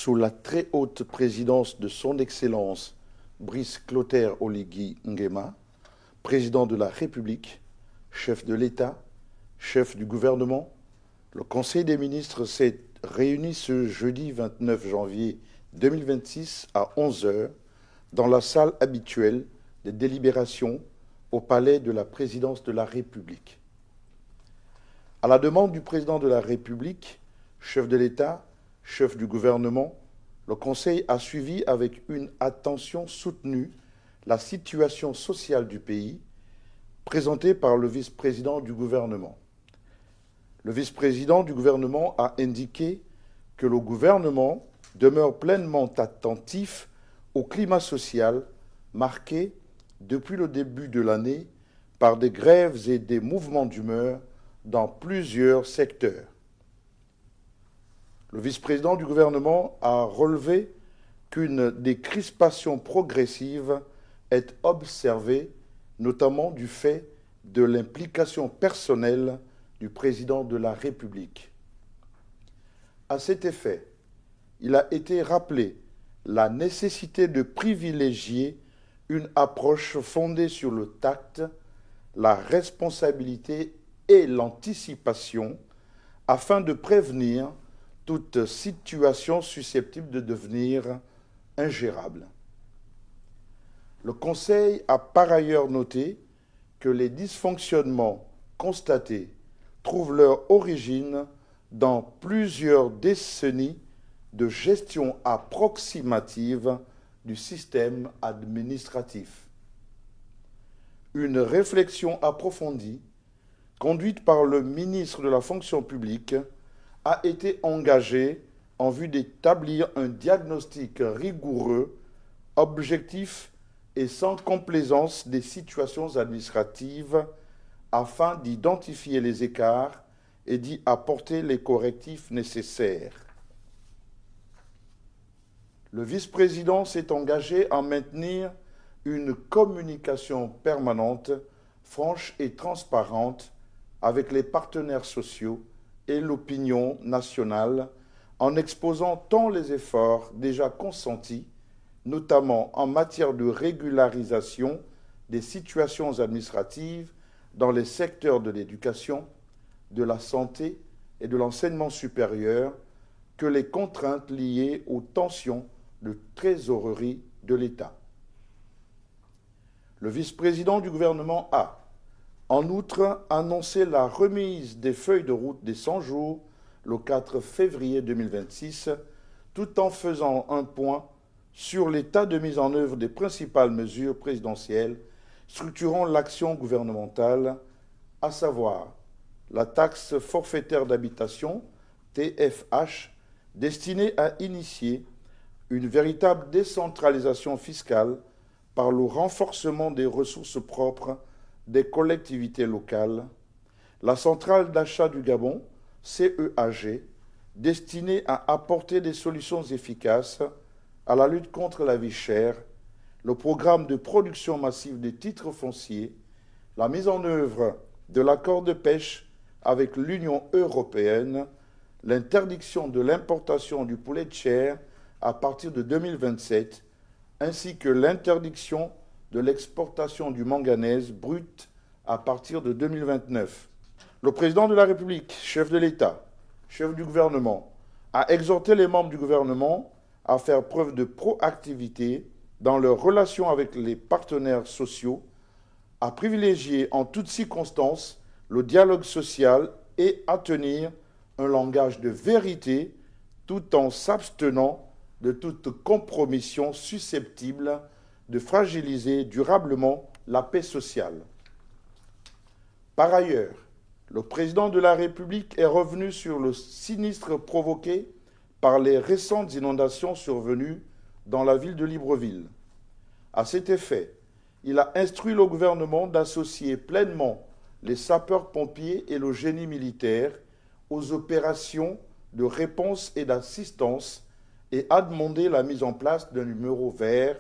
sous la très haute présidence de son Excellence Brice Clotaire Oligui Nguema, président de la République, chef de l'État, chef du gouvernement, le Conseil des ministres s'est réuni ce jeudi 29 janvier 2026 à 11 heures dans la salle habituelle des délibérations au palais de la présidence de la République. À la demande du président de la République, chef de l'État, chef du gouvernement, le Conseil a suivi avec une attention soutenue la situation sociale du pays, présentée par le vice-président du gouvernement. Le vice-président du gouvernement a indiqué que le gouvernement demeure pleinement attentif au climat social marqué depuis le début de l'année par des grèves et des mouvements d'humeur dans plusieurs secteurs. Le vice-président du gouvernement a relevé qu'une décrispation progressive est observée, notamment du fait de l'implication personnelle du président de la République. À cet effet, il a été rappelé la nécessité de privilégier une approche fondée sur le tact, la responsabilité et l'anticipation afin de prévenir toute situation susceptible de devenir ingérable. Le Conseil a par ailleurs noté que les dysfonctionnements constatés trouvent leur origine dans plusieurs décennies de gestion approximative du système administratif. Une réflexion approfondie, conduite par le ministre de la fonction publique, a été engagée en vue d'établir un diagnostic rigoureux, objectif et sans complaisance des situations administratives afin d'identifier les écarts et d'y apporter les correctifs nécessaires. Le vice-président s'est engagé à maintenir une communication permanente, franche et transparente avec les partenaires sociaux et l'opinion nationale en exposant tant les efforts déjà consentis, notamment en matière de régularisation des situations administratives dans les secteurs de l'éducation, de la santé et de l'enseignement supérieur, que les contraintes liées aux tensions de trésorerie de l'État. Le vice-président du gouvernement a, en outre, annoncé la remise des feuilles de route des 100 jours le 4 février 2026, tout en faisant un point sur l'état de mise en œuvre des principales mesures présidentielles structurant l'action gouvernementale, à savoir la taxe forfaitaire d'habitation, TFH, destinée à initier une véritable décentralisation fiscale par le renforcement des ressources propres des collectivités locales, la centrale d'achat du Gabon, CEAG, destinée à apporter des solutions efficaces à la lutte contre la vie chère, le programme de production massive des titres fonciers, la mise en œuvre de l'accord de pêche avec l'Union européenne, l'interdiction de l'importation du poulet de chair à partir de 2027, ainsi que l'interdiction de l'exportation du manganèse brut à partir de 2029. Le président de la République, chef de l'État, chef du gouvernement, a exhorté les membres du gouvernement à faire preuve de proactivité dans leurs relations avec les partenaires sociaux, à privilégier en toutes circonstances le dialogue social et à tenir un langage de vérité tout en s'abstenant de toute compromission susceptible de fragiliser durablement la paix sociale. Par ailleurs, le président de la République est revenu sur le sinistre provoqué par les récentes inondations survenues dans la ville de Libreville. À cet effet, il a instruit le gouvernement d'associer pleinement les sapeurs-pompiers et le génie militaire aux opérations de réponse et d'assistance et a demandé la mise en place d'un numéro vert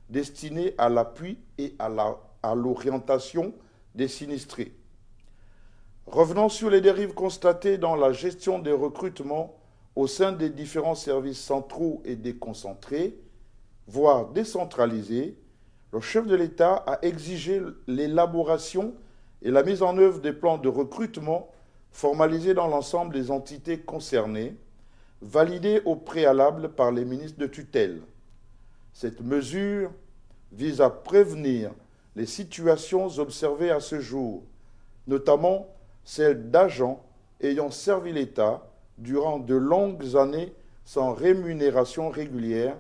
destiné à l'appui et à l'orientation des sinistrés. Revenant sur les dérives constatées dans la gestion des recrutements au sein des différents services centraux et déconcentrés, voire décentralisés, le chef de l'État a exigé l'élaboration et la mise en œuvre des plans de recrutement formalisés dans l'ensemble des entités concernées, validés au préalable par les ministres de tutelle. Cette mesure vise à prévenir les situations observées à ce jour, notamment celles d'agents ayant servi l'État durant de longues années sans rémunération régulière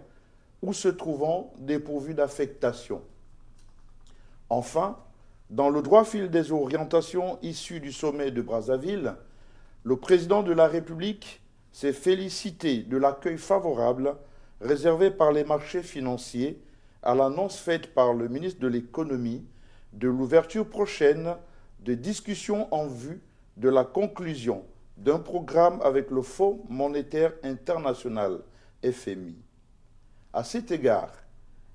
ou se trouvant dépourvus d'affectation. Enfin, dans le droit fil des orientations issues du sommet de Brazzaville, le président de la République s'est félicité de l'accueil favorable réservé par les marchés financiers à l'annonce faite par le ministre de l'Économie de l'ouverture prochaine des discussions en vue de la conclusion d'un programme avec le Fonds monétaire international, FMI. À cet égard,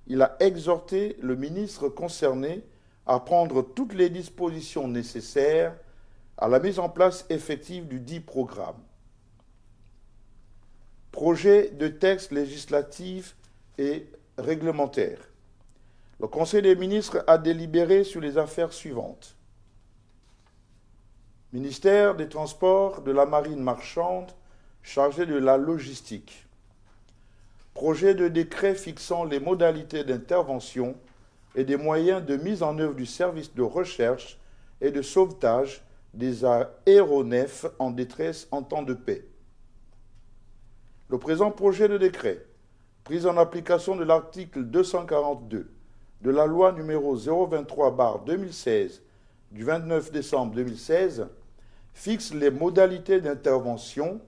il a exhorté le ministre concerné à prendre toutes les dispositions nécessaires à la mise en place effective du dit programme. Projet de texte législatif et réglementaire. Le Conseil des ministres a délibéré sur les affaires suivantes. Ministère des Transports, de la Marine marchande, chargé de la logistique. Projet de décret fixant les modalités d'intervention et des moyens de mise en œuvre du service de recherche et de sauvetage des aéronefs en détresse en temps de paix. Le présent projet de décret, pris en application de l'article 242 de la loi numéro 023/2016 du 29 décembre 2016, fixe les modalités d'intervention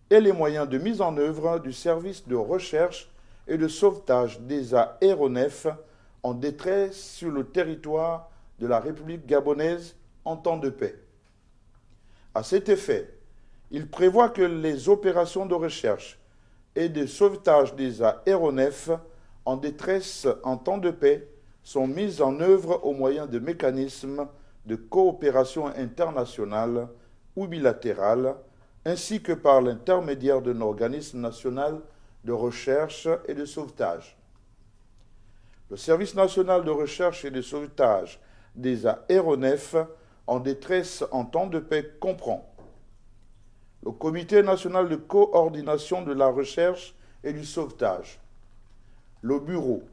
et les moyens de mise en œuvre du service de recherche et de sauvetage des aéronefs en détresse sur le territoire de la République gabonaise en temps de paix. À cet effet, il prévoit que les opérations de recherche et de sauvetage des aéronefs en détresse en temps de paix sont mises en œuvre au moyen de mécanismes de coopération internationale ou bilatérale, ainsi que par l'intermédiaire d'un organisme national de recherche et de sauvetage. Le Service national de recherche et de sauvetage des aéronefs en détresse en temps de paix comprend le Comité national de coordination de la recherche et du sauvetage, le Bureau,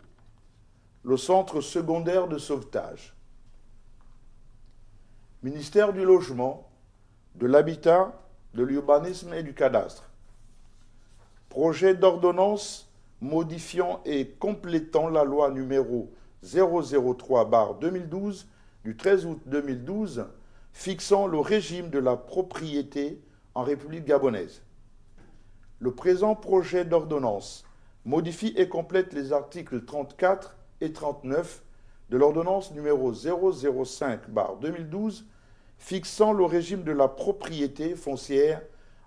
le Centre secondaire de sauvetage, Ministère du Logement, de l'Habitat, de l'Urbanisme et du Cadastre, projet d'ordonnance modifiant et complétant la loi numéro 003/2012 du 13 août 2012 fixant le régime de la propriété en République gabonaise. Le présent projet d'ordonnance modifie et complète les articles 34 et 39 de l'ordonnance numéro 005/2012 fixant le régime de la propriété foncière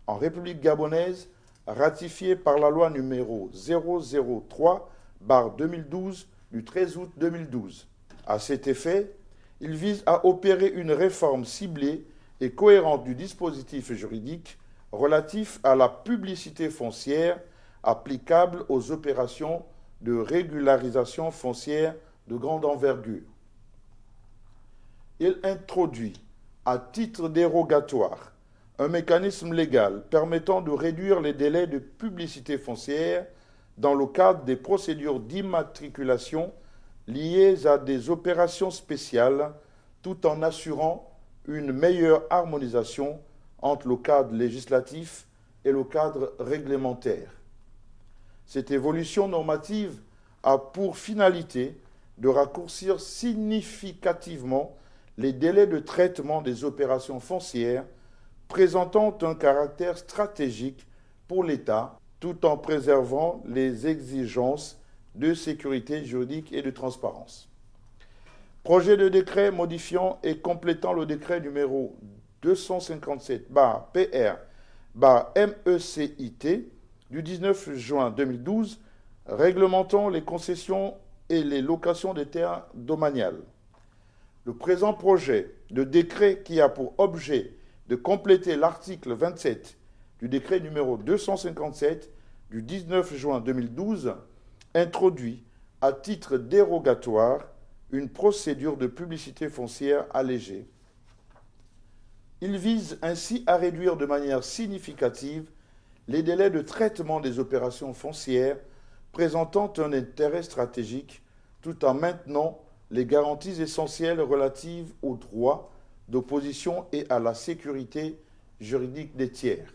en République gabonaise ratifiée par la loi numéro 003/2012 du 13 août 2012. À cet effet, il vise à opérer une réforme ciblée et cohérente du dispositif juridique relatif à la publicité foncière applicable aux opérations de régularisation foncière de grande envergure. Il introduit, à titre dérogatoire, un mécanisme légal permettant de réduire les délais de publicité foncière dans le cadre des procédures d'immatriculation liées à des opérations spéciales, tout en assurant une meilleure harmonisation entre le cadre législatif et le cadre réglementaire. Cette évolution normative a pour finalité de raccourcir significativement les délais de traitement des opérations foncières présentant un caractère stratégique pour l'État, tout en préservant les exigences de sécurité juridique et de transparence. Projet de décret modifiant et complétant le décret numéro 257/PR/MECIT du 19 juin 2012 réglementant les concessions et les locations des terres domaniales. Le présent projet de décret qui a pour objet de compléter l'article 27 du décret numéro 257 du 19 juin 2012 introduit à titre dérogatoire une procédure de publicité foncière allégée. Il vise ainsi à réduire de manière significative les délais de traitement des opérations foncières présentant un intérêt stratégique tout en maintenant les garanties essentielles relatives aux droits d'opposition et à la sécurité juridique des tiers.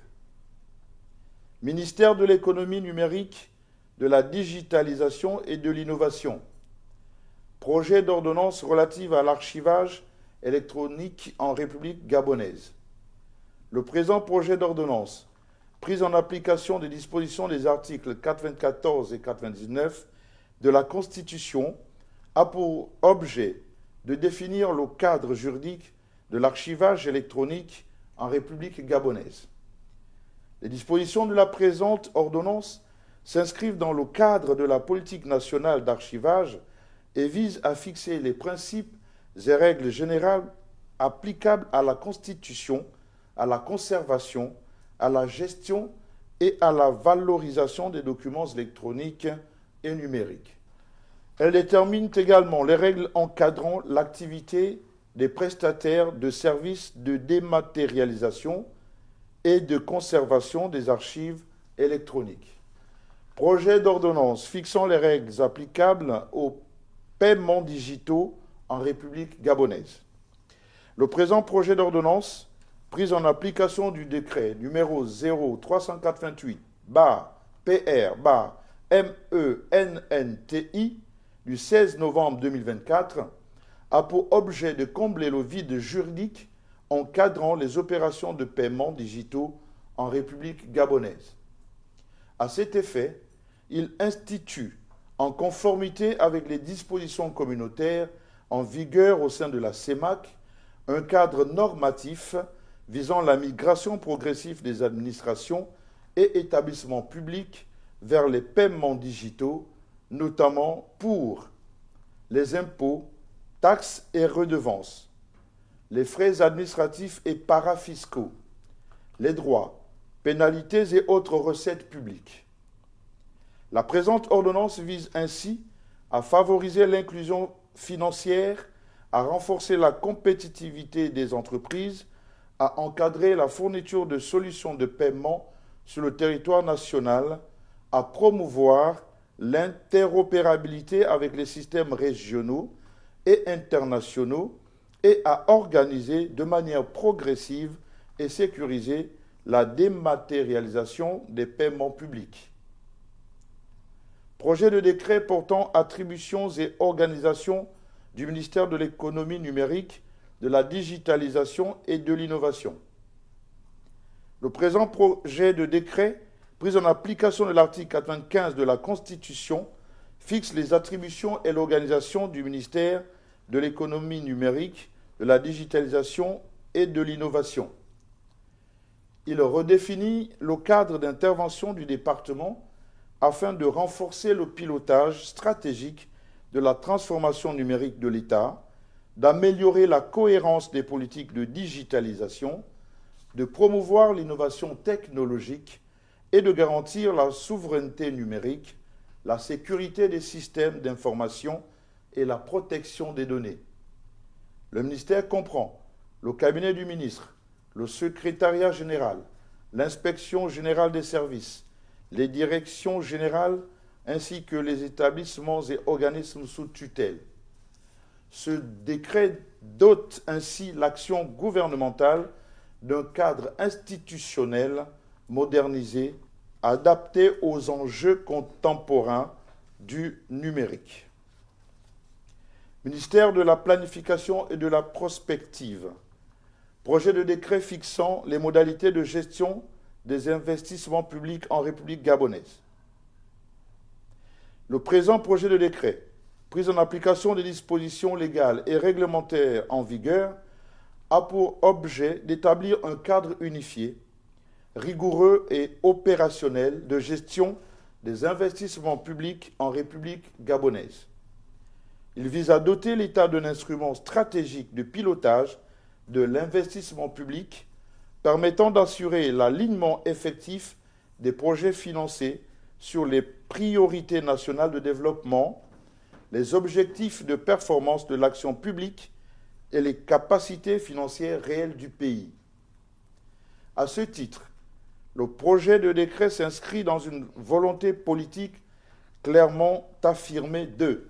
Ministère de l'économie numérique, de la digitalisation et de l'innovation. Projet d'ordonnance relative à l'archivage électronique en République gabonaise. Le présent projet d'ordonnance, pris en application des dispositions des articles 94 et 99 de la Constitution, a pour objet de définir le cadre juridique de l'archivage électronique en République gabonaise. Les dispositions de la présente ordonnance s'inscrivent dans le cadre de la politique nationale d'archivage et visent à fixer les principes et règles générales applicables à la constitution, à la conservation, à la gestion et à la valorisation des documents électroniques et numériques. Elle détermine également les règles encadrant l'activité des prestataires de services de dématérialisation et de conservation des archives électroniques. Projet d'ordonnance fixant les règles applicables aux paiements digitaux en République gabonaise. Le présent projet d'ordonnance, pris en application du décret numéro 0388-PR-MENNTI du 16 novembre 2024, a pour objet de combler le vide juridique encadrant les opérations de paiement digitaux en République gabonaise. À cet effet, il institue, en conformité avec les dispositions communautaires en vigueur au sein de la CEMAC, un cadre normatif visant la migration progressive des administrations et établissements publics vers les paiements digitaux, notamment pour les impôts, taxes et redevances, les frais administratifs et parafiscaux, les droits, pénalités et autres recettes publiques. La présente ordonnance vise ainsi à favoriser l'inclusion financière, à renforcer la compétitivité des entreprises, à encadrer la fourniture de solutions de paiement sur le territoire national, à promouvoir l'interopérabilité avec les systèmes régionaux et internationaux et à organiser de manière progressive et sécurisée la dématérialisation des paiements publics. Projet de décret portant attributions et organisation du ministère de l'économie numérique, de la digitalisation et de l'innovation. Le présent projet de décret, pris en application de l'article 95 de la Constitution, fixe les attributions et l'organisation du ministère de l'économie numérique, de la digitalisation et de l'innovation. Il redéfinit le cadre d'intervention du département afin de renforcer le pilotage stratégique de la transformation numérique de l'État, d'améliorer la cohérence des politiques de digitalisation, de promouvoir l'innovation technologique et de garantir la souveraineté numérique, la sécurité des systèmes d'information et la protection des données. Le ministère comprend le cabinet du ministre, le secrétariat général, l'inspection générale des services, les directions générales ainsi que les établissements et organismes sous tutelle. Ce décret dote ainsi l'action gouvernementale d'un cadre institutionnel modernisé, adapté aux enjeux contemporains du numérique. Ministère de la Planification et de la Prospective. Projet de décret fixant les modalités de gestion des investissements publics en République gabonaise. Le présent projet de décret, pris en application des dispositions légales et réglementaires en vigueur, a pour objet d'établir un cadre unifié, rigoureux et opérationnel de gestion des investissements publics en République gabonaise. Il vise à doter l'État d'un instrument stratégique de pilotage de l'investissement public permettant d'assurer l'alignement effectif des projets financés sur les priorités nationales de développement, les objectifs de performance de l'action publique et les capacités financières réelles du pays. À ce titre, le projet de décret s'inscrit dans une volonté politique clairement affirmée de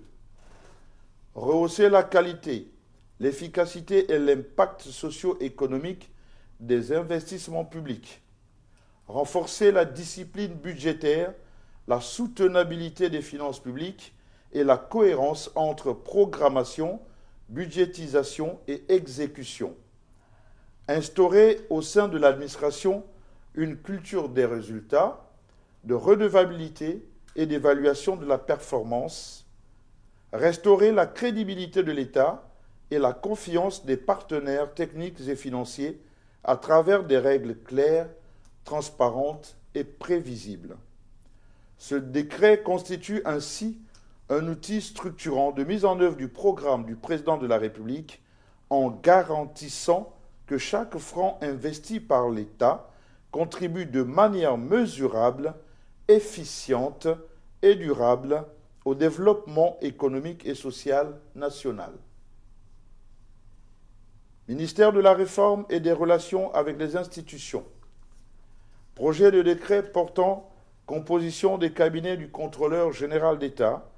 rehausser la qualité, l'efficacité et l'impact socio-économique des investissements publics, renforcer la discipline budgétaire, la soutenabilité des finances publiques et la cohérence entre programmation, budgétisation et exécution, instaurer au sein de l'administration une culture des résultats, de redevabilité et d'évaluation de la performance, restaurer la crédibilité de l'État et la confiance des partenaires techniques et financiers à travers des règles claires, transparentes et prévisibles. Ce décret constitue ainsi un outil structurant de mise en œuvre du programme du Président de la République en garantissant que chaque franc investi par l'État contribue de manière mesurable, efficiente et durable au développement économique et social national. Ministère de la Réforme et des Relations avec les institutions. Projet de décret portant composition des cabinets du Contrôleur général d'État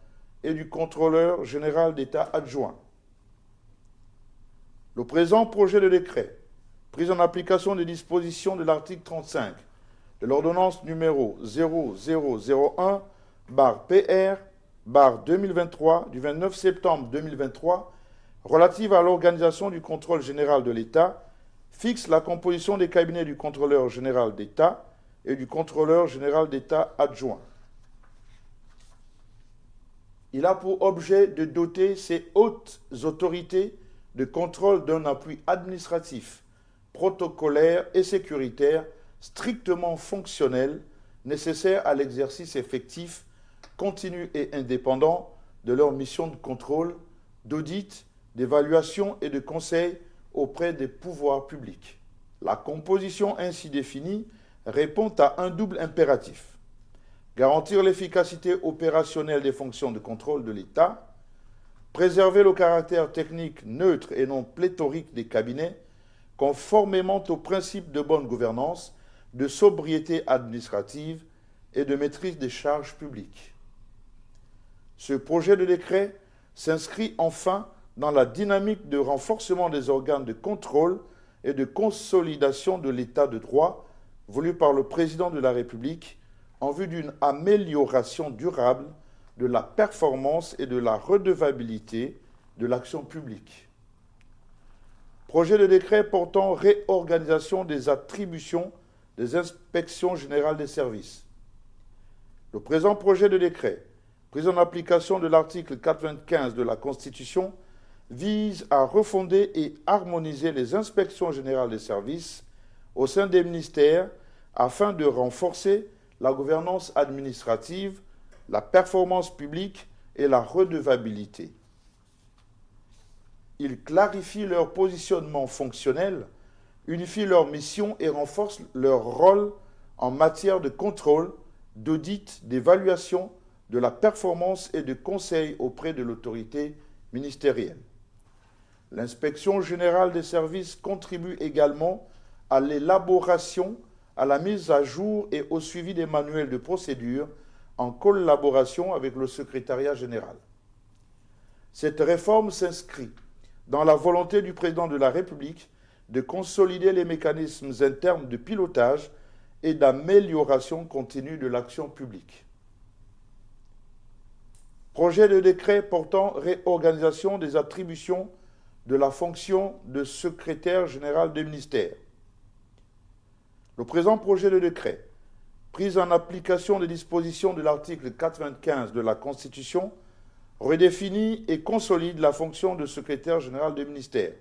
et du Contrôleur général d'État adjoint. Le présent projet de décret, pris en application des dispositions de l'article 35 de l'ordonnance numéro 0001/PR/2023 du 29 septembre 2023 relative à l'organisation du contrôle général de l'État, fixe la composition des cabinets du Contrôleur général d'État et du Contrôleur général d'État adjoint. Il a pour objet de doter ces hautes autorités de contrôle d'un appui administratif, protocolaire et sécuritaire strictement fonctionnel, nécessaire à l'exercice effectif, continu et indépendant de leur mission de contrôle, d'audit, d'évaluation et de conseil auprès des pouvoirs publics. La composition ainsi définie répond à un double impératif: garantir l'efficacité opérationnelle des fonctions de contrôle de l'État, préserver le caractère technique neutre et non pléthorique des cabinets, conformément aux principes de bonne gouvernance, de sobriété administrative et de maîtrise des charges publiques. Ce projet de décret s'inscrit enfin dans la dynamique de renforcement des organes de contrôle et de consolidation de l'état de droit voulu par le Président de la République en vue d'une amélioration durable de la performance et de la redevabilité de l'action publique. Projet de décret portant réorganisation des attributions des inspections générales des services. Le présent projet de décret, pris en application de l'article 95 de la Constitution, vise à refonder et harmoniser les inspections générales des services au sein des ministères afin de renforcer la gouvernance administrative, la performance publique et la redevabilité. Il clarifie leur positionnement fonctionnel, unifie leurs missions et renforce leur rôle en matière de contrôle, d'audit, d'évaluation, de la performance et de conseil auprès de l'autorité ministérielle. L'inspection générale des services contribue également à l'élaboration, à la mise à jour et au suivi des manuels de procédure en collaboration avec le secrétariat général. Cette réforme s'inscrit dans la volonté du Président de la République de consolider les mécanismes internes de pilotage et d'amélioration continue de l'action publique. Projet de décret portant réorganisation des attributions de la fonction de secrétaire général des ministères. Le présent projet de décret, pris en application des dispositions de l'article 95 de la Constitution, redéfinit et consolide la fonction de secrétaire général des ministères.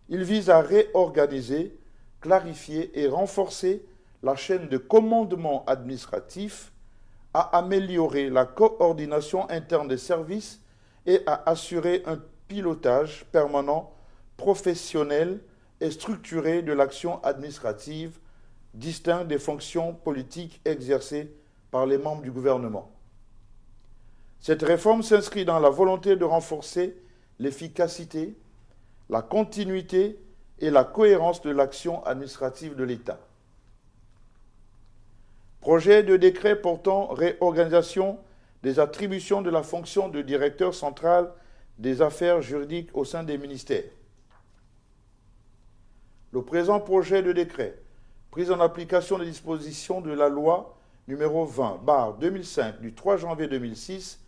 Il vise à réorganiser, clarifier et renforcer la chaîne de commandement administratif, à améliorer la coordination interne des services et à assurer un pilotage permanent, professionnel et structurée de l'action administrative, distincte des fonctions politiques exercées par les membres du gouvernement. Cette réforme s'inscrit dans la volonté de renforcer l'efficacité, la continuité et la cohérence de l'action administrative de l'État. Projet de décret portant réorganisation des attributions de la fonction de directeur central des affaires juridiques au sein des ministères. Le présent projet de décret, pris en application des dispositions de la loi numéro 20/2005 du 3 janvier 2006,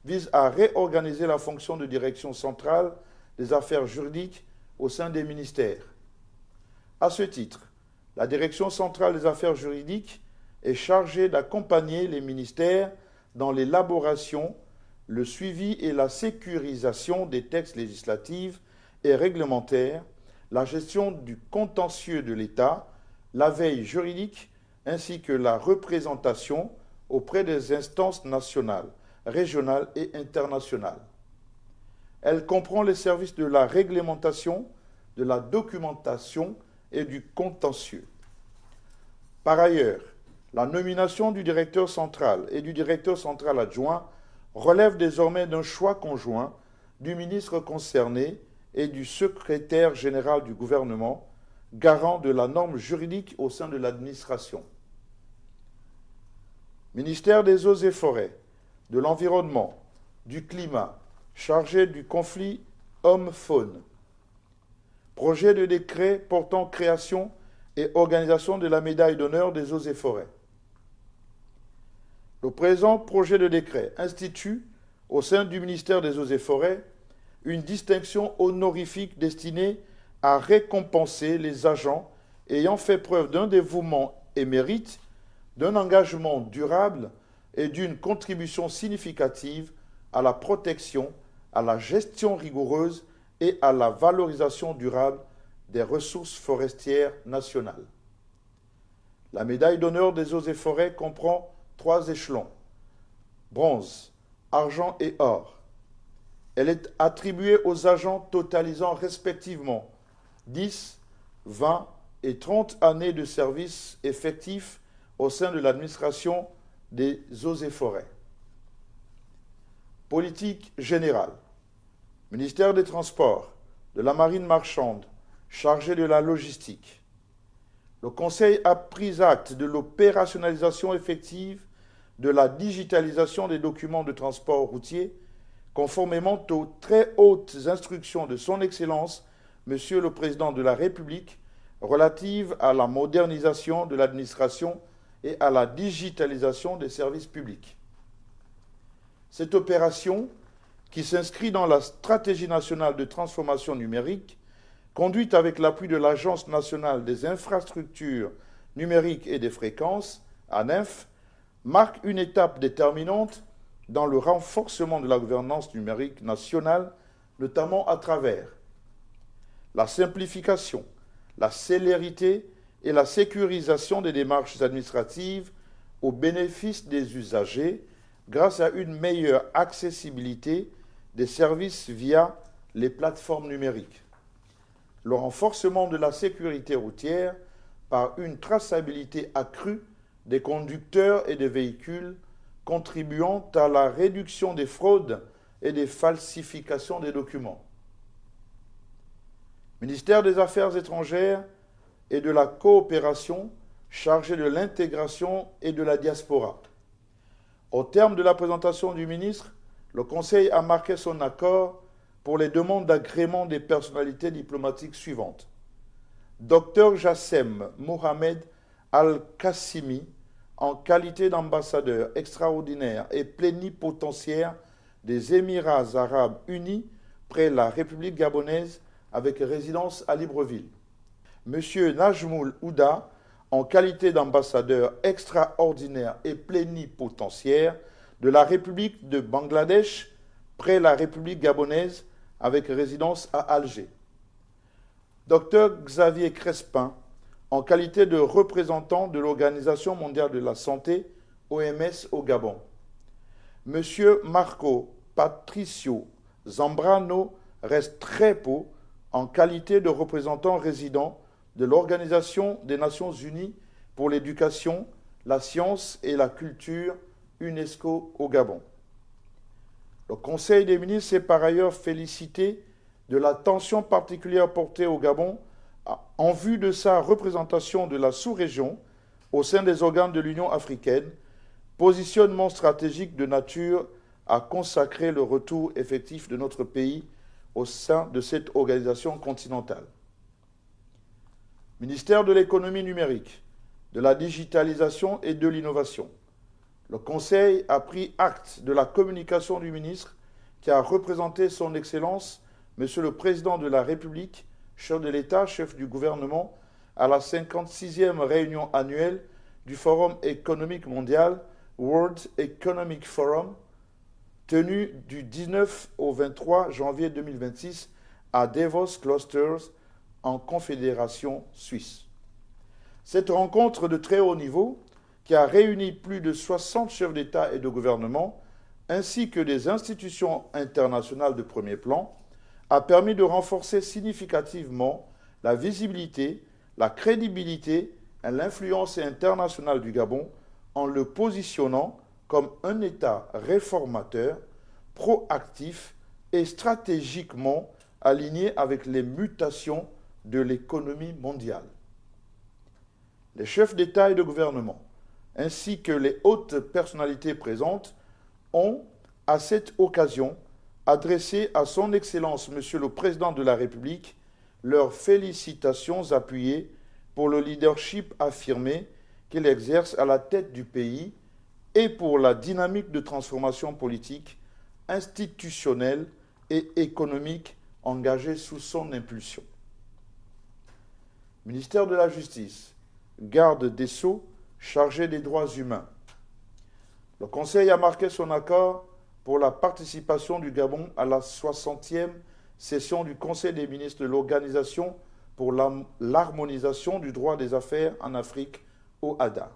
vise à réorganiser la fonction de direction centrale des affaires juridiques au sein des ministères. À ce titre, la direction centrale des affaires juridiques est chargée d'accompagner les ministères dans l'élaboration, le suivi et la sécurisation des textes législatifs et réglementaires, la gestion du contentieux de l'État, la veille juridique ainsi que la représentation auprès des instances nationales, régionales et internationales. Elle comprend les services de la réglementation, de la documentation et du contentieux. Par ailleurs, la nomination du directeur central et du directeur central adjoint relève désormais d'un choix conjoint du ministre concerné et du secrétaire général du gouvernement, garant de la norme juridique au sein de l'administration. Ministère des Eaux et Forêts, de l'Environnement, du Climat, chargé du conflit homme-faune. Projet de décret portant création et organisation de la médaille d'honneur des Eaux et Forêts. Le présent projet de décret institue, au sein du ministère des Eaux et Forêts, une distinction honorifique destinée à récompenser les agents ayant fait preuve d'un dévouement et mérite, d'un engagement durable et d'une contribution significative à la protection, à la gestion rigoureuse et à la valorisation durable des ressources forestières nationales. La médaille d'honneur des Eaux et Forêts comprend 3 échelons, bronze, argent et or. Elle est attribuée aux agents totalisant respectivement 10, 20 et 30 années de service effectif au sein de l'administration des Eaux et Forêts. Politique générale. Ministère des Transports, de la Marine marchande, chargé de la logistique. Le Conseil a pris acte de l'opérationnalisation effective de la digitalisation des documents de transport routier, conformément aux très hautes instructions de Son Excellence, Monsieur le Président de la République, relatives à la modernisation de l'administration et à la digitalisation des services publics. Cette opération, qui s'inscrit dans la stratégie nationale de transformation numérique, conduite avec l'appui de l'Agence nationale des infrastructures numériques et des fréquences, ANINF, marque une étape déterminante dans le renforcement de la gouvernance numérique nationale, notamment à travers la simplification, la célérité et la sécurisation des démarches administratives au bénéfice des usagers grâce à une meilleure accessibilité des services via les plateformes numériques. Le renforcement de la sécurité routière par une traçabilité accrue des conducteurs et des véhicules, contribuant à la réduction des fraudes et des falsifications des documents. Ministère des Affaires étrangères et de la coopération, chargé de l'intégration et de la diaspora. Au terme de la présentation du ministre, le Conseil a marqué son accord pour les demandes d'agrément des personnalités diplomatiques suivantes. Dr Jassem Mohamed Al-Qassimi, en qualité d'ambassadeur extraordinaire et plénipotentiaire des Émirats arabes unis près la République gabonaise avec résidence à Libreville. Monsieur Najmoul Ouda, en qualité d'ambassadeur extraordinaire et plénipotentiaire de la République de Bangladesh près la République gabonaise avec résidence à Alger. Dr Xavier Crespin, en qualité de représentant de l'Organisation mondiale de la santé, OMS au Gabon. Monsieur Marco Patricio Zambrano Restrepo, en qualité de représentant résident de l'Organisation des Nations Unies pour l'éducation, la science et la culture UNESCO au Gabon. Le Conseil des ministres s'est par ailleurs félicité de l'attention particulière portée au Gabon en vue de sa représentation de la sous-région au sein des organes de l'Union africaine, positionnement stratégique de nature à consacrer le retour effectif de notre pays au sein de cette organisation continentale. Ministère de l'économie numérique, de la digitalisation et de l'innovation. Le Conseil a pris acte de la communication du ministre qui a représenté son Excellence, Monsieur le Président de la République, chef de l'État, chef du gouvernement, à la 56e réunion annuelle du Forum économique mondial, World Economic Forum, tenue du 19 au 23 janvier 2026 à Davos Clusters, en Confédération suisse. Cette rencontre de très haut niveau, qui a réuni plus de 60 chefs d'État et de gouvernement, ainsi que des institutions internationales de premier plan, a permis de renforcer significativement la visibilité, la crédibilité et l'influence internationale du Gabon en le positionnant comme un État réformateur, proactif et stratégiquement aligné avec les mutations de l'économie mondiale. Les chefs d'État et de gouvernement, ainsi que les hautes personnalités présentes, ont, à cette occasion, adressé à son Excellence Monsieur le Président de la République leurs félicitations appuyées pour le leadership affirmé qu'il exerce à la tête du pays et pour la dynamique de transformation politique, institutionnelle et économique engagée sous son impulsion. Ministère de la Justice, garde des Sceaux, chargé des droits humains. Le Conseil a marqué son accord pour la participation du Gabon à la 60e session du Conseil des ministres de l'Organisation pour l'harmonisation du droit des affaires en Afrique, OHADA.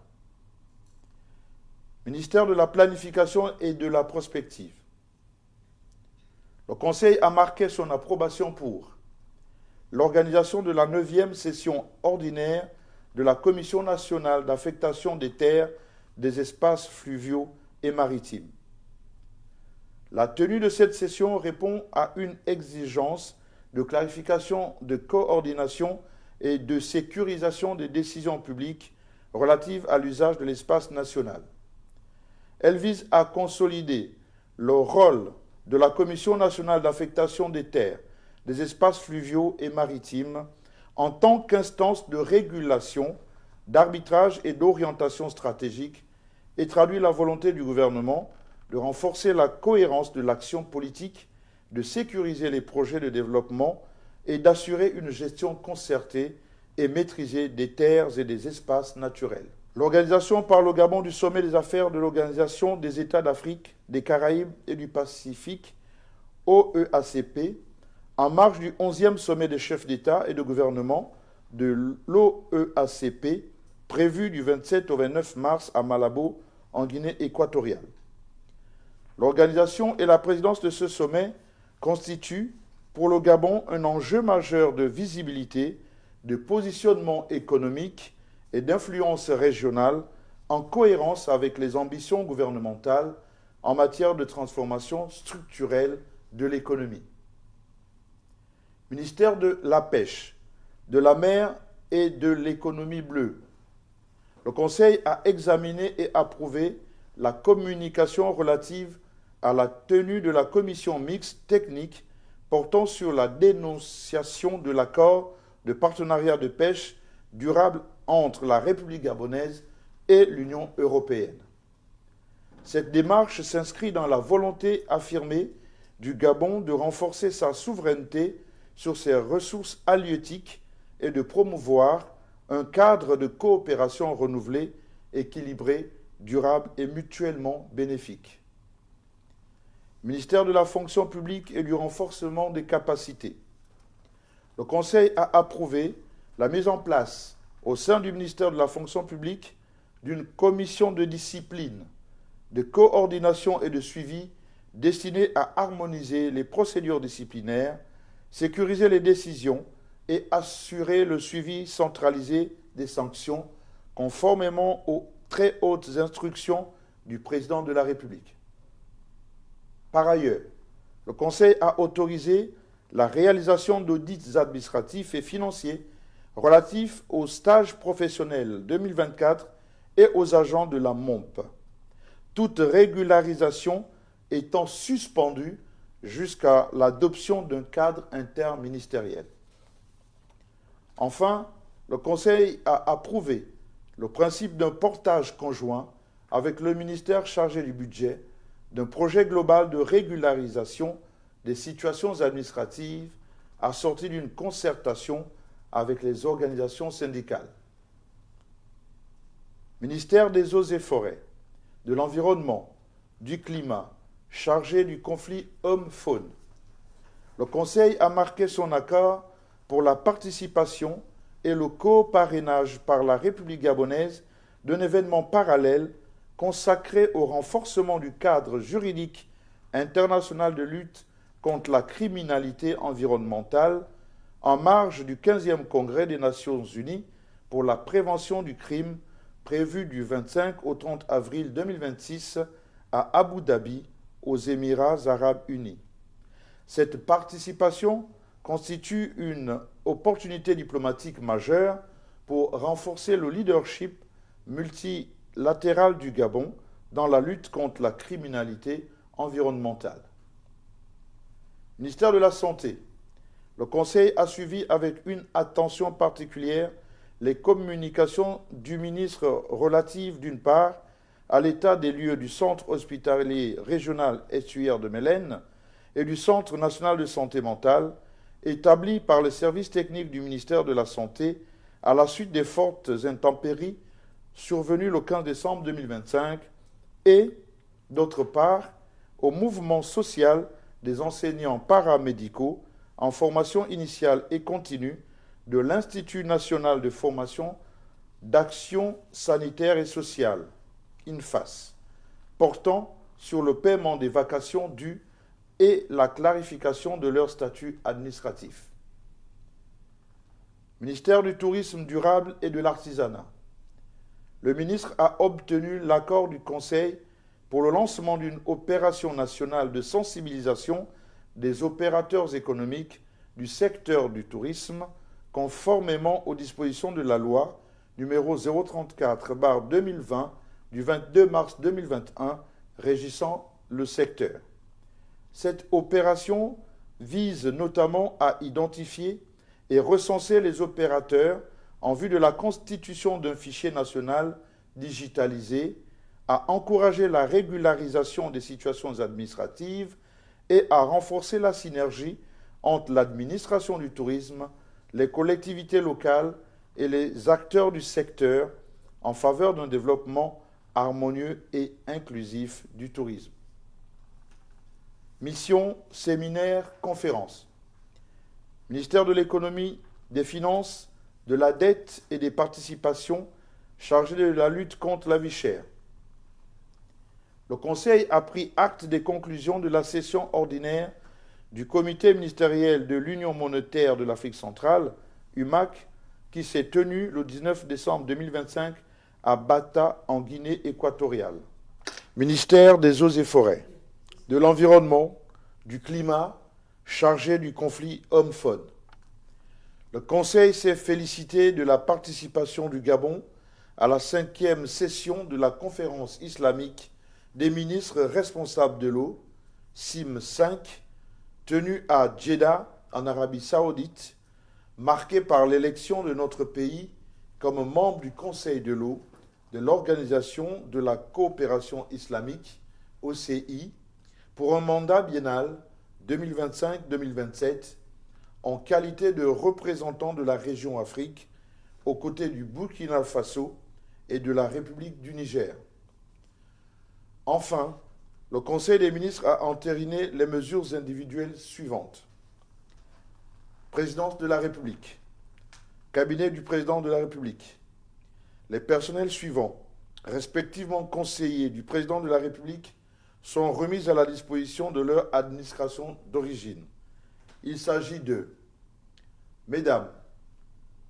Ministère de la Planification et de la Prospective. Le Conseil a marqué son approbation pour l'organisation de la 9e session ordinaire de la Commission nationale d'affectation des terres, des espaces fluviaux et maritimes. La tenue de cette session répond à une exigence de clarification, de coordination et de sécurisation des décisions publiques relatives à l'usage de l'espace national. Elle vise à consolider le rôle de la Commission nationale d'affectation des terres, des espaces fluviaux et maritimes en tant qu'instance de régulation, d'arbitrage et d'orientation stratégique et traduit la volonté du gouvernement de renforcer la cohérence de l'action politique, de sécuriser les projets de développement et d'assurer une gestion concertée et maîtrisée des terres et des espaces naturels. L'organisation par le Gabon du sommet des affaires de l'Organisation des États d'Afrique, des Caraïbes et du Pacifique, OEACP, en marge du 11e sommet des chefs d'État et de gouvernement de l'OEACP, prévu du 27 au 29 mars à Malabo, en Guinée équatoriale. L'organisation et la présidence de ce sommet constituent pour le Gabon un enjeu majeur de visibilité, de positionnement économique et d'influence régionale en cohérence avec les ambitions gouvernementales en matière de transformation structurelle de l'économie. Ministère de la Pêche, de la mer et de l'économie bleue. Le Conseil a examiné et approuvé la communication relative à la tenue de la commission mixte technique portant sur la dénonciation de l'accord de partenariat de pêche durable entre la République gabonaise et l'Union européenne. Cette démarche s'inscrit dans la volonté affirmée du Gabon de renforcer sa souveraineté sur ses ressources halieutiques et de promouvoir un cadre de coopération renouvelé, équilibré, durable et mutuellement bénéfique. Ministère de la fonction publique et du renforcement des capacités. Le Conseil a approuvé la mise en place, au sein du ministère de la fonction publique, d'une commission de discipline, de coordination et de suivi destinée à harmoniser les procédures disciplinaires, sécuriser les décisions et assurer le suivi centralisé des sanctions conformément aux très hautes instructions du président de la République. Par ailleurs, le Conseil a autorisé la réalisation d'audits administratifs et financiers relatifs aux stages professionnels 2024 et aux agents de la MOMP, toute régularisation étant suspendue jusqu'à l'adoption d'un cadre interministériel. Enfin, le Conseil a approuvé le principe d'un portage conjoint avec le ministère chargé du budget d'un projet global de régularisation des situations administratives assorti d'une concertation avec les organisations syndicales. Ministère des Eaux et Forêts, de l'Environnement, du Climat, chargé du conflit homme-faune. Le Conseil a marqué son accord pour la participation et le co-parrainage par la République gabonaise d'un événement parallèle consacré au renforcement du cadre juridique international de lutte contre la criminalité environnementale en marge du 15e Congrès des Nations Unies pour la prévention du crime prévu du 25 au 30 avril 2026 à Abu Dhabi, aux Émirats arabes unis. Cette participation constitue une opportunité diplomatique majeure pour renforcer le leadership multilatéral du Gabon dans la lutte contre la criminalité environnementale. Ministère de la Santé. Le Conseil a suivi avec une attention particulière les communications du ministre relatives, d'une part, à l'état des lieux du Centre hospitalier régional estuaire de Mélène et du Centre national de santé mentale, établis par les services techniques du ministère de la Santé à la suite des fortes intempéries survenues le 15 décembre 2025, et, d'autre part, au mouvement social des enseignants paramédicaux en formation initiale et continue de l'Institut national de formation d'action sanitaire et sociale, INFAS, portant sur le paiement des vacations dues et la clarification de leur statut administratif. Ministère du Tourisme durable et de l'Artisanat. Le ministre a obtenu l'accord du Conseil pour le lancement d'une opération nationale de sensibilisation des opérateurs économiques du secteur du tourisme, conformément aux dispositions de la loi numéro 034/2020 du 22 mars 2021 régissant le secteur. Cette opération vise notamment à identifier et recenser les opérateurs en vue de la constitution d'un fichier national digitalisé, à encourager la régularisation des situations administratives et à renforcer la synergie entre l'administration du tourisme, les collectivités locales et les acteurs du secteur en faveur d'un développement harmonieux et inclusif du tourisme. Mission, séminaire, conférence. Ministère de l'économie, des finances, de la dette et des participations chargé de la lutte contre la vie chère. Le Conseil a pris acte des conclusions de la session ordinaire du Comité ministériel de l'Union monétaire de l'Afrique centrale, UMAC, qui s'est tenue le 19 décembre 2025 à Bata, en Guinée équatoriale. Ministère des Eaux et Forêts, de l'Environnement, du Climat, chargé du conflit homme-faune. Le Conseil s'est félicité de la participation du Gabon à la 5e session de la conférence islamique des ministres responsables de l'eau, CIM 5, tenue à Jeddah, en Arabie Saoudite, marquée par l'élection de notre pays comme membre du Conseil de l'eau de l'Organisation de la coopération islamique, OCI, pour un mandat biennal 2025-2027, en qualité de représentant de la région Afrique, aux côtés du Burkina Faso et de la République du Niger. Enfin, le Conseil des ministres a entériné les mesures individuelles suivantes. Présidence de la République, cabinet du président de la République. Les personnels suivants, respectivement conseillers du président de la République, sont remis à la disposition de leur administration d'origine. Il s'agit de Mesdames,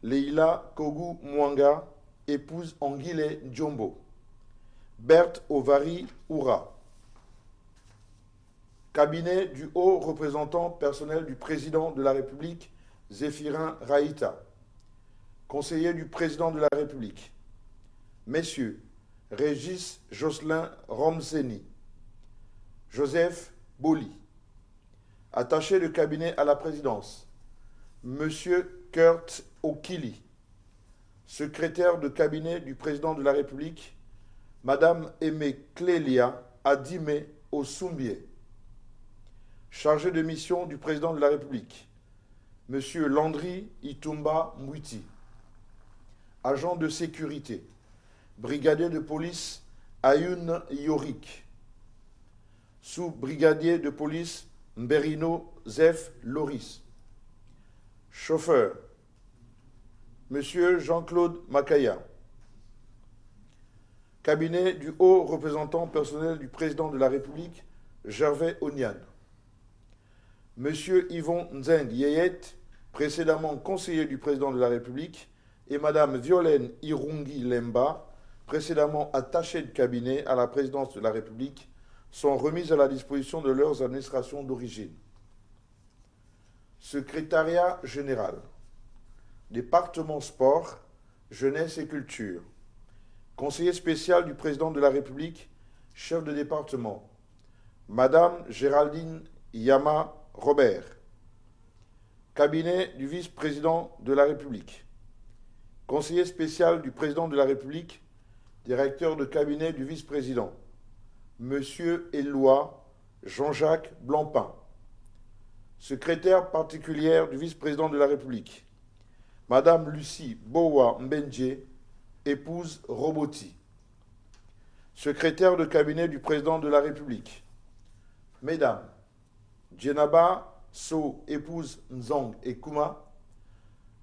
Leila Kogu Mwanga, épouse Anguille Djombo. Berthe Ovary Oura. Cabinet du haut représentant personnel du président de la République, Zéphirin Raïta. Conseiller du président de la République, Messieurs Régis Jocelyn Romseni, Joseph Boli. Attaché de cabinet à la présidence, Monsieur Kurt Okili. Secrétaire de cabinet du président de la République, Madame Aimée Clélia Adime Osumbié. Chargé de mission du président de la République, Monsieur Landry Itumba Mwiti. Agent de sécurité, brigadier de police Ayoun Yorik. Sous-brigadier de police Mberino Zef Loris. Chauffeur, Monsieur Jean-Claude Makaya. Cabinet du haut représentant personnel du président de la République, Gervais Onian. Monsieur Yvon Nzeng Yeyet, précédemment conseiller du président de la République, et Madame Violaine Irungi Lemba, précédemment attachée de cabinet à la présidence de la République, sont remises à la disposition de leurs administrations d'origine. Secrétariat général, département sport, jeunesse et culture. Conseiller spécial du président de la République, chef de département, Madame Géraldine Yama Robert. Cabinet du vice-président de la République. Conseiller spécial du président de la République, directeur de cabinet du vice-président, Monsieur Éloi Jean-Jacques Blancpain. Secrétaire particulière du vice-président de la République, Madame Lucie Bowa Mbenje, épouse Roboti. Secrétaire de cabinet du président de la République, Mesdames, Djenaba So, épouse Nzong et Kuma,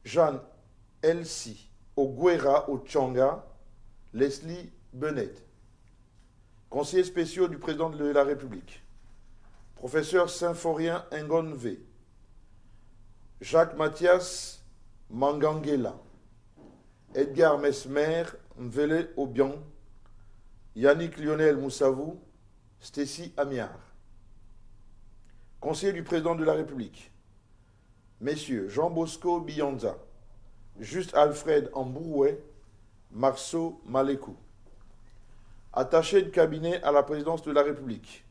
Jeanne Elsie Oguera Ochanga, Leslie Bennett. Conseillers spéciaux du président de la République, Professeur Symphorien Ngonve, Jacques Mathias Mangangela, Edgar Mesmer Mvele Obiang, Yannick Lionel Moussavou, Stécie Amiard. Conseiller du président de la République, Messieurs Jean Bosco Bianza, Juste Alfred Amboué, Marceau Malekou. Attaché de cabinet à la présidence de la République,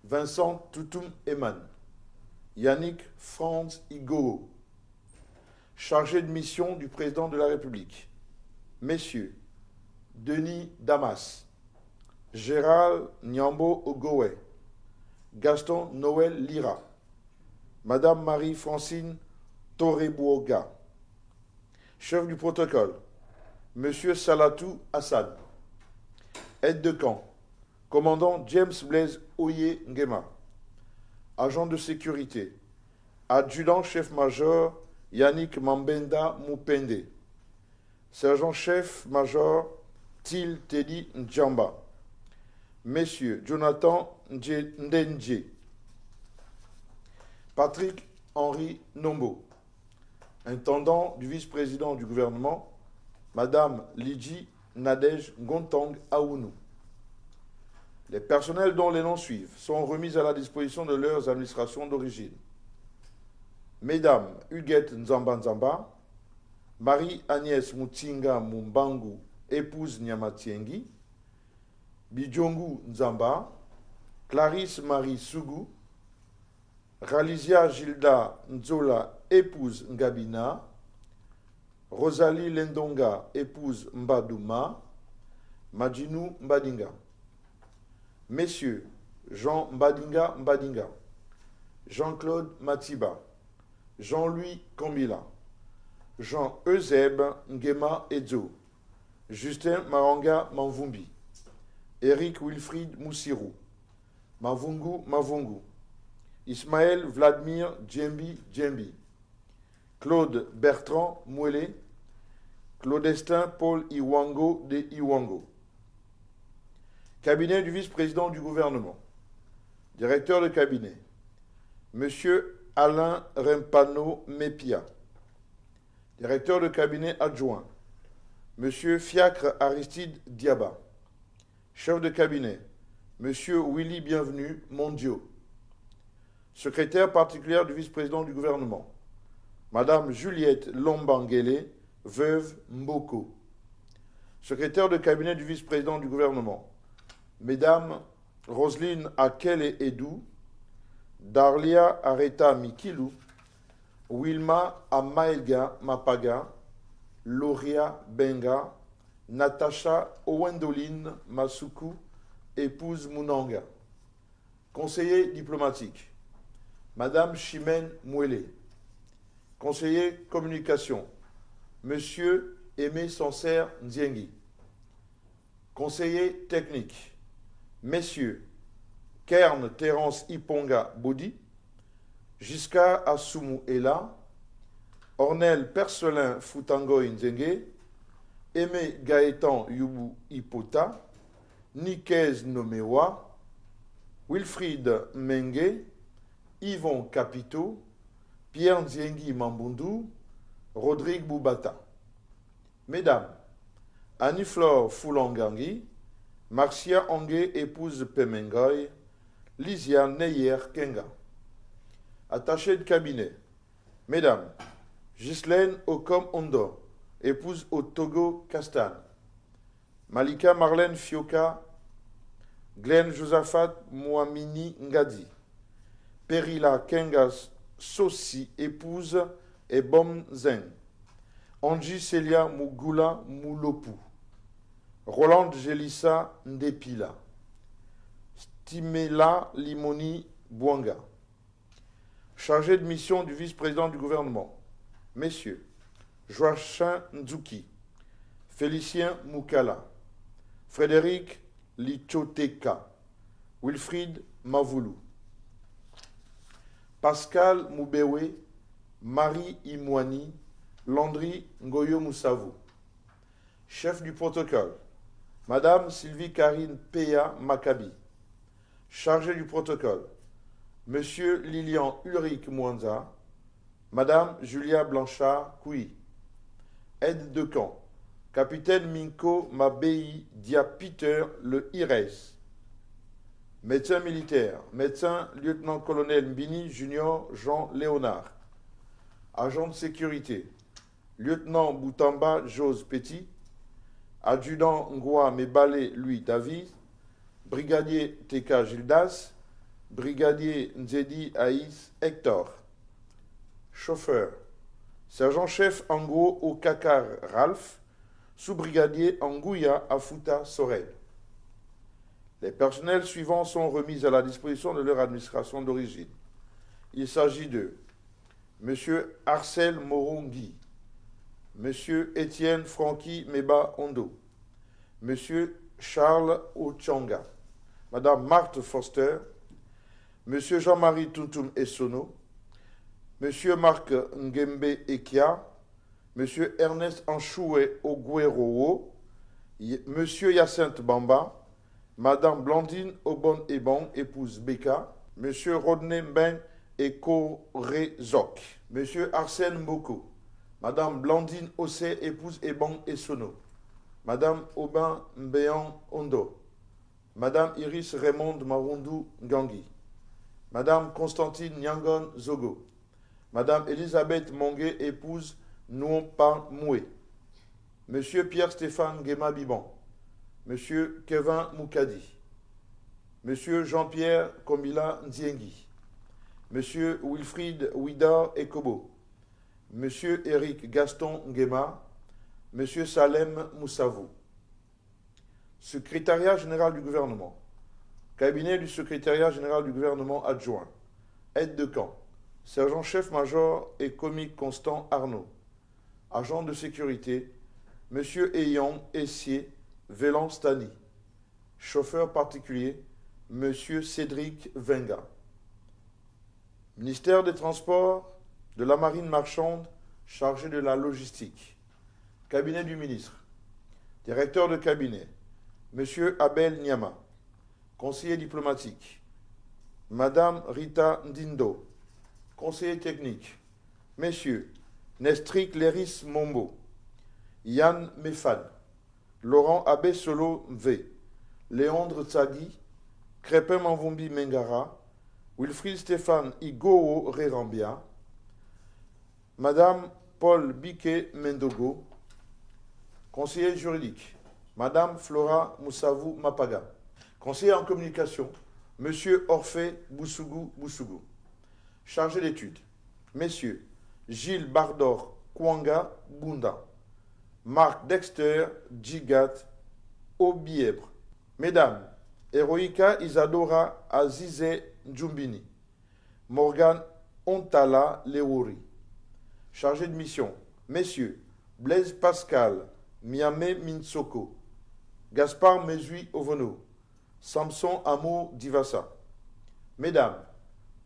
Vincent Toutoum Eman, Yannick Franz Igoo. Chargé de mission du président de la République, Messieurs Denis Damas, Gérald Nyambo Ogowe, Gaston Noël Lira, Madame Marie-Francine Torebuoga. Chef du protocole, Monsieur Salatou Hassan. Aide de camp, Commandant James Blaise Oye Ngema. Agent de sécurité, Adjudant-chef-major Yannick Mambenda Mupende. Sergent-chef-major Til Teddy Ndjamba. Messieurs Jonathan Ndenje. Patrick Henri Nombo. Intendant du vice-président du gouvernement, Madame Lidji Nadej Gontang Aounou. Les personnels dont les noms suivent sont remis à la disposition de leurs administrations d'origine. Mesdames Huguette Nzamba Nzamba, Marie-Agnès Moutinga Mumbangu, épouse Nyamatiengi, Bidjongu Nzamba, Clarisse Marie Sougou, Ralizia Gilda Nzola, épouse Ngabina, Rosalie Lendonga, épouse Mbadouma, Madjinou Mbadinga. Messieurs Jean Mbadinga Mbadinga, Jean-Claude Matiba, Jean-Louis Kambila, Jean Euseb Ngema Edzo, Justin Maranga Manvumbi, Eric Wilfried Moussirou, Mavungu Mavungu, Ismaël Vladimir Djembi Djembi, Claude Bertrand Mouelé, Claudestin Paul Iwango de Iwango. Cabinet du vice-président du gouvernement. Directeur de cabinet, Monsieur Alain Rempano-Mepia. Directeur de cabinet adjoint, Monsieur Fiacre Aristide Diaba. Chef de cabinet, Monsieur Willy Bienvenu Mondio. Secrétaire particulière du vice-président du gouvernement, Madame Juliette Lombangele, veuve Mboko. Secrétaire de cabinet du vice-président du gouvernement, Mesdames Roselyne Akele Edou, Darlia Areta Mikilou, Wilma Amaelga Mapaga, Loria Benga, Natacha Owendoline Masuku, épouse Munanga. Conseiller diplomatique, Madame Chimène Mouélé. Conseiller communication, Monsieur Aimé Sancerre Ndiengi. Conseiller technique, Messieurs Kern Terence Iponga Bodi, Giscard Asumu Ela, Ornel Percelin Futangoy Nzenge, Aimé Gaëtan Yubu Ipota, Nikez Nomewa, Wilfried Menge, Yvon Capito, Pierre Nziengi Mambundu, Rodrigue Boubata. Mesdames, Annie-Flore Foulangangi, Marcia Ongue, épouse Pemengoy, Lysia Neyer Kenga. Attachée de cabinet, Mesdames, Ghislaine Okom Ondo, épouse au Togo Castan. Malika Marlène Fioka, Glenn Josaphat Mouamini Ngadi. Perila Kengas Sossi, épouse Ebom Zeng. Angie Celia Mugula Moulopu. Roland Gelissa Ndepila. Stimela Limoni Bouanga. Chargé de mission du vice-président du gouvernement, Messieurs Joachim Nzuki, Félicien Moukala, Frédéric Lichoteka, Wilfried Mavoulou, Pascal Moubewe, Marie Imouani, Landry Ngoyo Moussavu. Chef du protocole, Madame Sylvie Karine Péa Maccabi. Chargé du protocole, Monsieur Lilian Ulrich Mwanza, Madame Julia Blanchard Koui. Aide de camp, Capitaine Minko Mabei Dia Peter Le Ires. Médecin militaire, médecin lieutenant-colonel Mbini Junior Jean Léonard. Agent de sécurité, lieutenant Boutamba Jose Petit. Adjudant Ngoa Mebale Louis David. Brigadier Teka Gildas. Brigadier Nzedi Aïs Hector. Chauffeur, sergent-chef Ango Okakar Ralph, sous-brigadier Angouya Afuta Sorel. Les personnels suivants sont remis à la disposition de leur administration d'origine. Il s'agit de M. Arcel Morongui, M. Étienne Francky Meba Ondo, M. Charles Ochanga, Mme Marthe Foster, M. Jean-Marie Tuntum Essono, M. Marc Ngembe Ekia, M. Ernest Anchoué Ogueroo, M. Hyacinthe Bamba, Mme Blandine Obon Ebon, épouse Beka, M. Rodney Mben Ekorezok, M. Arsène Mboko, Mme Blandine Ossé, épouse Ebon Essono, Mme Aubin Mbéan Ondo, Mme Iris Raymond Marundu Ngangui, Mme Constantine Nyangon Zogo, Madame Elisabeth Mongué, épouse Nouompa Moué, Monsieur Pierre-Stéphane Guéma Biban, Monsieur Kevin Moukadi, Monsieur Jean-Pierre Komila Nziengi, Monsieur Wilfried Ouidar Ekobo, Monsieur Éric Gaston Nguema, Monsieur Salem Moussavou. Secrétariat général du gouvernement, cabinet du secrétariat général du gouvernement adjoint, aide de camp, sergent-chef major et comique Constant Arnaud. Agent de sécurité, M. Eyon Essier Vélan Stani. Chauffeur particulier, M. Cédric Venga. Ministère des Transports, de la Marine marchande, chargé de la logistique. Cabinet du ministre. Directeur de cabinet, M. Abel Niama. Conseiller diplomatique, Madame Rita Ndindo. Conseiller technique, messieurs Nestrik Leris Mombo, Yann Mefan, Laurent Abessolo V, Léandre Tsagui, Crépin Manvumbi Mengara, Wilfried Stéphane Igoo Rerambia, Madame Paul Biquet Mendogo, conseiller juridique, Madame Flora Moussavou Mapaga, conseiller en communication, Monsieur Orphée Boussougou, chargé d'études, Messieurs Gilles Bardor Kwanga Bunda, Marc Dexter Djigat Obiebre, Mesdames Héroïka Isadora Azize Djumbini, Morgane Ontala Leouri, chargé de mission, Messieurs Blaise Pascal Miame Minsoko, Gaspard Mezui Ovono, Samson Amo Divasa, Mesdames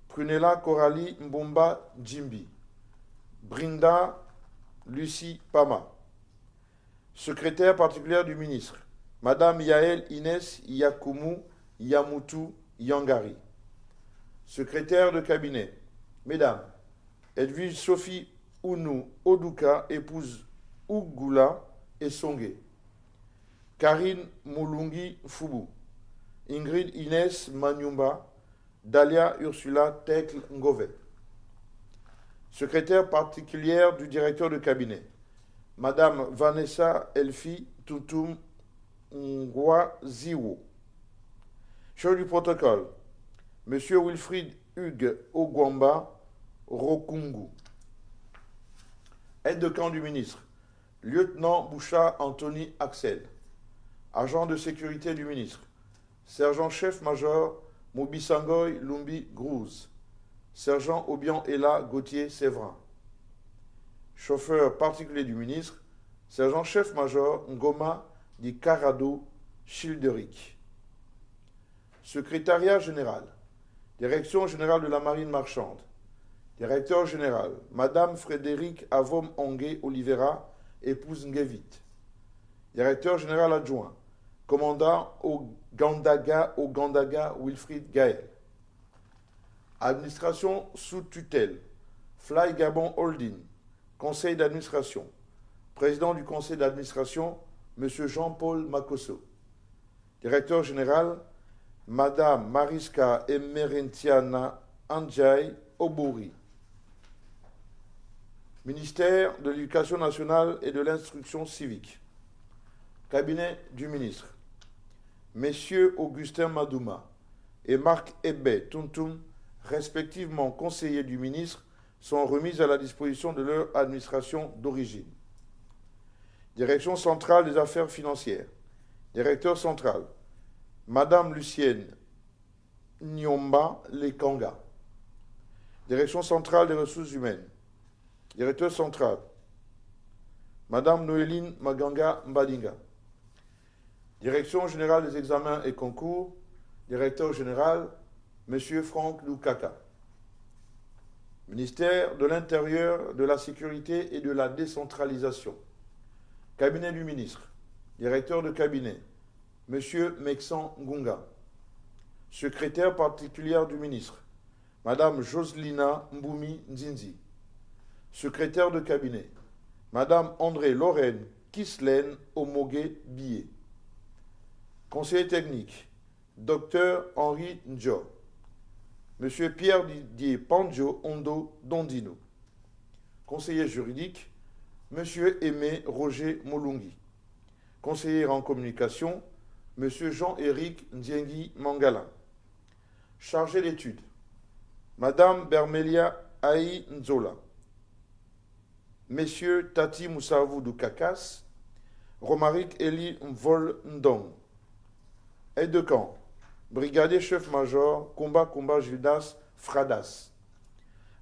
Prunella Coralie Mbomba Djimbi, Brinda Lucie Pama, secrétaire particulière du ministre, Madame Yael Inès Yakumu Yamutu Yangari, secrétaire de cabinet, Mesdames Edwige Sophie Ounou Oduka, épouse Ougoula et Songé, Karine Moulungi Foubou, Ingrid Inès Manyumba, Dalia Ursula Tekl Ngove, secrétaire particulière du directeur de cabinet, Madame Vanessa Elfi Toutoum Ngwaziwo, chef du protocole, Monsieur Wilfried Hugues Ogwamba Rokungu, aide de camp du ministre, Lieutenant Boucha Anthony Axel, agent de sécurité du ministre, sergent-chef-major Mobisangoy Lumbi Grouz, sergent Obian Ella Gauthier Séverin, chauffeur particulier du ministre, sergent-chef-major Ngoma Di Carado Childeric, secrétariat général, direction générale de la marine marchande, directeur général, Madame Frédéric Avom Ongue Olivera, épouse Ngevit, directeur général adjoint, commandant au Gandaga Wilfried Gaël, administration sous tutelle, Fly Gabon Holding, conseil d'administration, président du conseil d'administration, M. Jean-Paul Makosso, directeur général, Madame Mariska Emerentiana Andjay Obori, ministère de l'Éducation nationale et de l'Instruction civique, cabinet du ministre, Messieurs Augustin Madouma et Marc Ebé Tuntum, respectivement conseillers du ministre, sont remis à la disposition de leur administration d'origine. Direction centrale des affaires financières, directeur central, Madame Lucienne Nyomba Lekanga, direction centrale des ressources humaines, directeur central, Madame Noéline Maganga Mbadinga, direction générale des examens et concours, directeur général, Monsieur Franck Loukaka, ministère de l'Intérieur, de la Sécurité et de la Décentralisation, cabinet du ministre, directeur de cabinet, Monsieur Mexan Ngunga, secrétaire particulière du ministre, Madame Joselina Mboumi Nzinzi, secrétaire de cabinet, Madame André Lorraine Kislen Omoge Billet, conseiller technique, Docteur Henri Ndjo, Monsieur Pierre Didier Panjo Ondo Dondino, conseiller juridique, Monsieur Aimé Roger Molungi, conseiller en communication, Monsieur Jean-Éric Ndiengi Mangala, chargé d'études, Madame Bermelia Aï Nzola, Messieurs Tati Moussavou Doukakas, Romaric Eli Mvol Ndong, aide de camp, brigadier chef-major Kumba Gildas Fradas,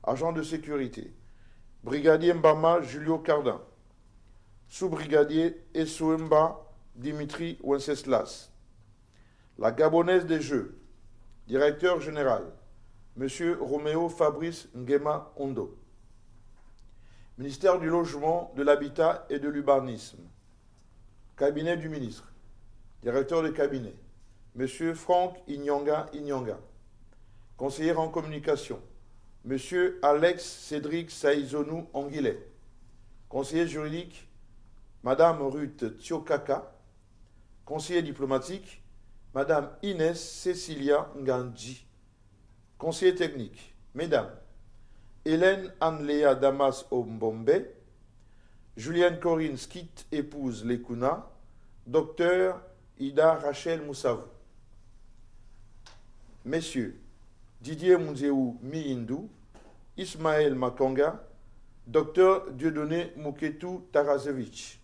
agent de sécurité, brigadier Mbama Julio Cardin, sous-brigadier Essoemba Dimitri Wenceslas, la Gabonaise des Jeux, directeur général, Monsieur Roméo Fabrice Ngema Ondo, ministère du Logement, de l'Habitat et de l'Urbanisme, cabinet du ministre, directeur de cabinet, Monsieur Franck Inyanga, conseiller en communication, Monsieur Alex Cédric Saïzonou Anguillet. Conseiller juridique, Madame Ruth Tiokaka. Conseiller diplomatique, Madame Inès Cécilia Ngandji. Conseiller technique, Mesdames Hélène Anne-Léa Damas Ombombe, Julienne Corinne Skit, épouse Lekuna, Docteur Ida Rachel Moussavou. Messieurs, Didier Mounzeou Mihindou, Ismaël Makonga, Docteur Dieudonné Mouketou Tarazevich.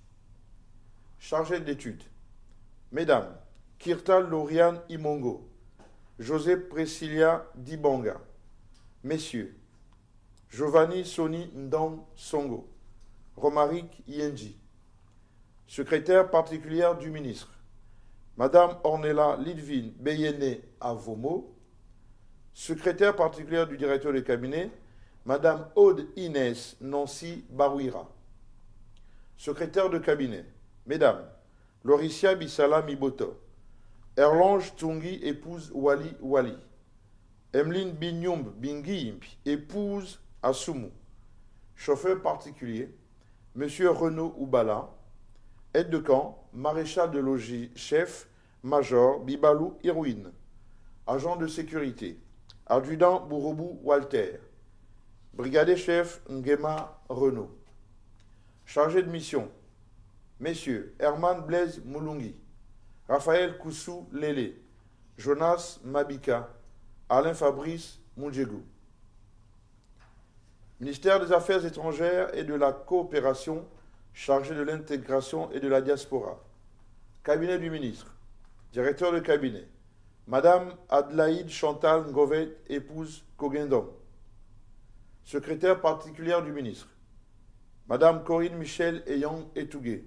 Chargé d'études, Mesdames Kirta Lauriane Imongo, José Presilia Dibanga. Messieurs, Giovanni Soni Ndang Songo, Romaric Yenji. Secrétaire particulière du ministre, Madame Ornella Lidvine Beyene Avomo. Secrétaire particulière du directeur de cabinet, Madame Aude Inès Nancy Barouira. Secrétaire de cabinet, Mesdames Lauricia Bissala Miboto, Erlange Tungi, épouse Wali Wali, Emeline Binyumb Bingimp, épouse Assumu. Chauffeur particulier, Monsieur Renaud Oubala. Aide de camp, maréchal de logis, chef, major Bibalou Irwin. Agent de sécurité, adjudant Bourobou Walter. Brigadier chef Ngema Renaud. Chargé de mission, Messieurs Herman Blaise Moulungi, Raphaël Koussou Lélé, Jonas Mabika, Alain Fabrice Moudjegou. Ministère des Affaires étrangères et de la coopération, chargé de l'intégration et de la diaspora. Cabinet du ministre, directeur de cabinet, Madame Adelaïde Chantal Ngovet, épouse Kogendom. Secrétaire particulière du ministre, Madame Corinne Michel Eyang Etougué.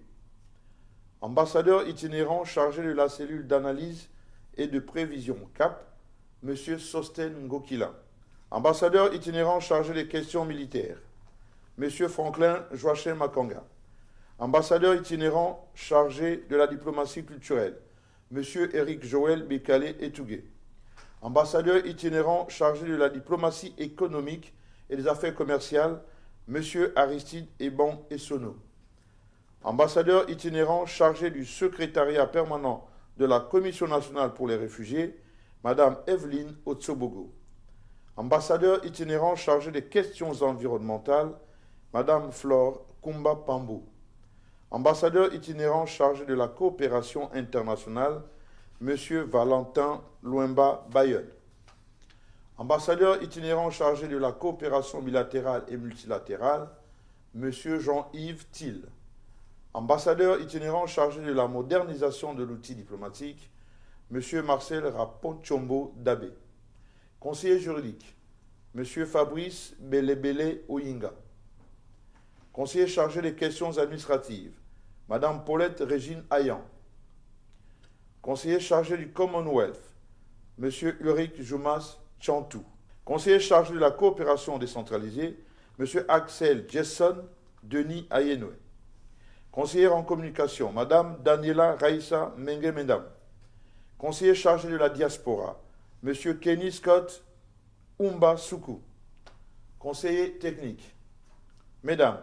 Ambassadeur itinérant chargé de la cellule d'analyse et de prévision CAP, Monsieur Sosten Ngokila. Ambassadeur itinérant chargé des questions militaires, Monsieur Franklin Joachim Makanga. Ambassadeur itinérant chargé de la diplomatie culturelle, Monsieur Éric Joël Bekale Etougué. Ambassadeur itinérant chargé de la diplomatie économique et des affaires commerciales, Monsieur Aristide Eban Essono. Ambassadeur itinérant chargé du secrétariat permanent de la Commission nationale pour les réfugiés, Madame Evelyne Otsobogo. Ambassadeur itinérant chargé des questions environnementales, Madame Flore Kumba Pambo. Ambassadeur itinérant chargé de la coopération internationale, Monsieur Valentin Luemba Bayonne. Ambassadeur itinérant chargé de la coopération bilatérale et multilatérale, Monsieur Jean-Yves Thiel. Ambassadeur itinérant chargé de la modernisation de l'outil diplomatique, Monsieur Marcel Raponchombo Dabé. Conseiller juridique, Monsieur Fabrice Belebele Oyinga. Conseiller chargé des questions administratives, Madame Paulette Régine Ayan. Conseiller chargé du Commonwealth, Monsieur Ulrich Joumas Chantou. Conseiller chargé de la coopération décentralisée, Monsieur Axel Jesson Denis Ayenoué. Conseillère en communication, Madame Daniela Raissa Mengemendam. Conseiller chargé de la diaspora, Monsieur Kenny Scott Umba Soukou. Conseiller technique, Mesdames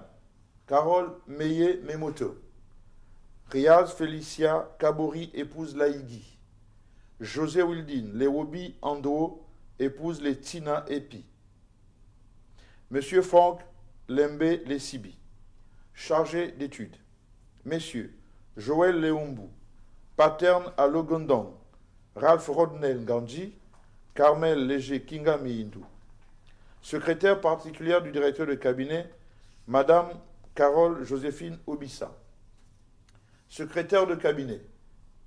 Carole Meye Memoto, Riaz Félicia Kabori, épouse Laïgui, José Wildine Lewobi Ando, épouse Letina Epi, Monsieur Franck Lembe Lesibi. Chargé d'études, Messieurs Joël Leumbu, Paterne à Logondong, Ralph Rodnel Gandji, Carmel Léger Kinga Mihindou. Secrétaire particulière du directeur de cabinet, Madame Carole Joséphine Obissa. Secrétaire de cabinet,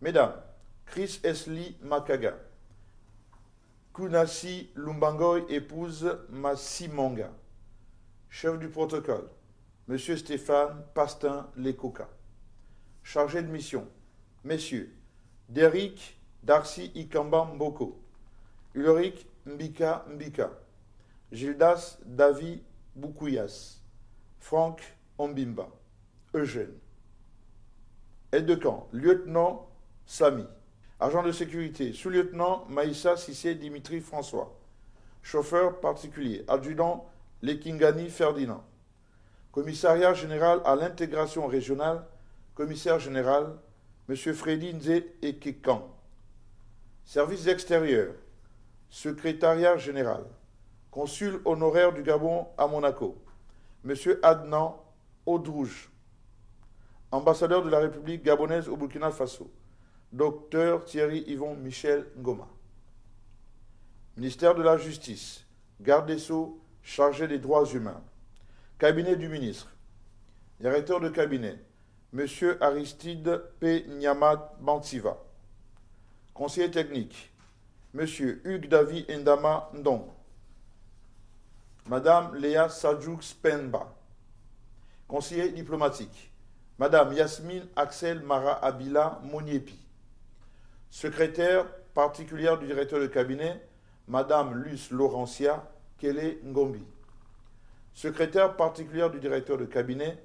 Mesdames Chris Esli Makaga, Kunasi Lumbangoy, épouse Massimonga. Chef du protocole, Monsieur Stéphane Pastin Lekoka. Chargé de mission, Messieurs Derrick Darcy Ikamba Mboko, Ulrich Mbika Mbika, Gildas Davi Boukouias, Franck Ombimba, Eugène. Aide de camp, lieutenant Sami. Agent de sécurité, sous-lieutenant Maïssa Sissé Dimitri François. chauffeur particulier, adjudant Lekingani Ferdinand. Commissariat général à l'intégration régionale, commissaire général, M. Freddy Nze Ekekan. Services extérieurs, secrétariat général, consul honoraire du Gabon à Monaco, M. Adnan Audrouge. Ambassadeur de la République gabonaise au Burkina Faso, Dr Thierry Yvon Michel Ngoma. Ministère de la Justice, garde des Sceaux, chargé des droits humains. Cabinet du ministre, directeur de cabinet, M. Aristide P. Nyamat Bantsiva. Conseiller technique, M. Hugues David Ndama Ndong. Madame Léa Sadjouk Spenba. Conseiller diplomatique, Madame Yasmine Axel Mara Abila Moniepi. Secrétaire particulière du directeur de cabinet, Madame Luce Laurentia Kele Ngombi. Secrétaire particulière du directeur de cabinet,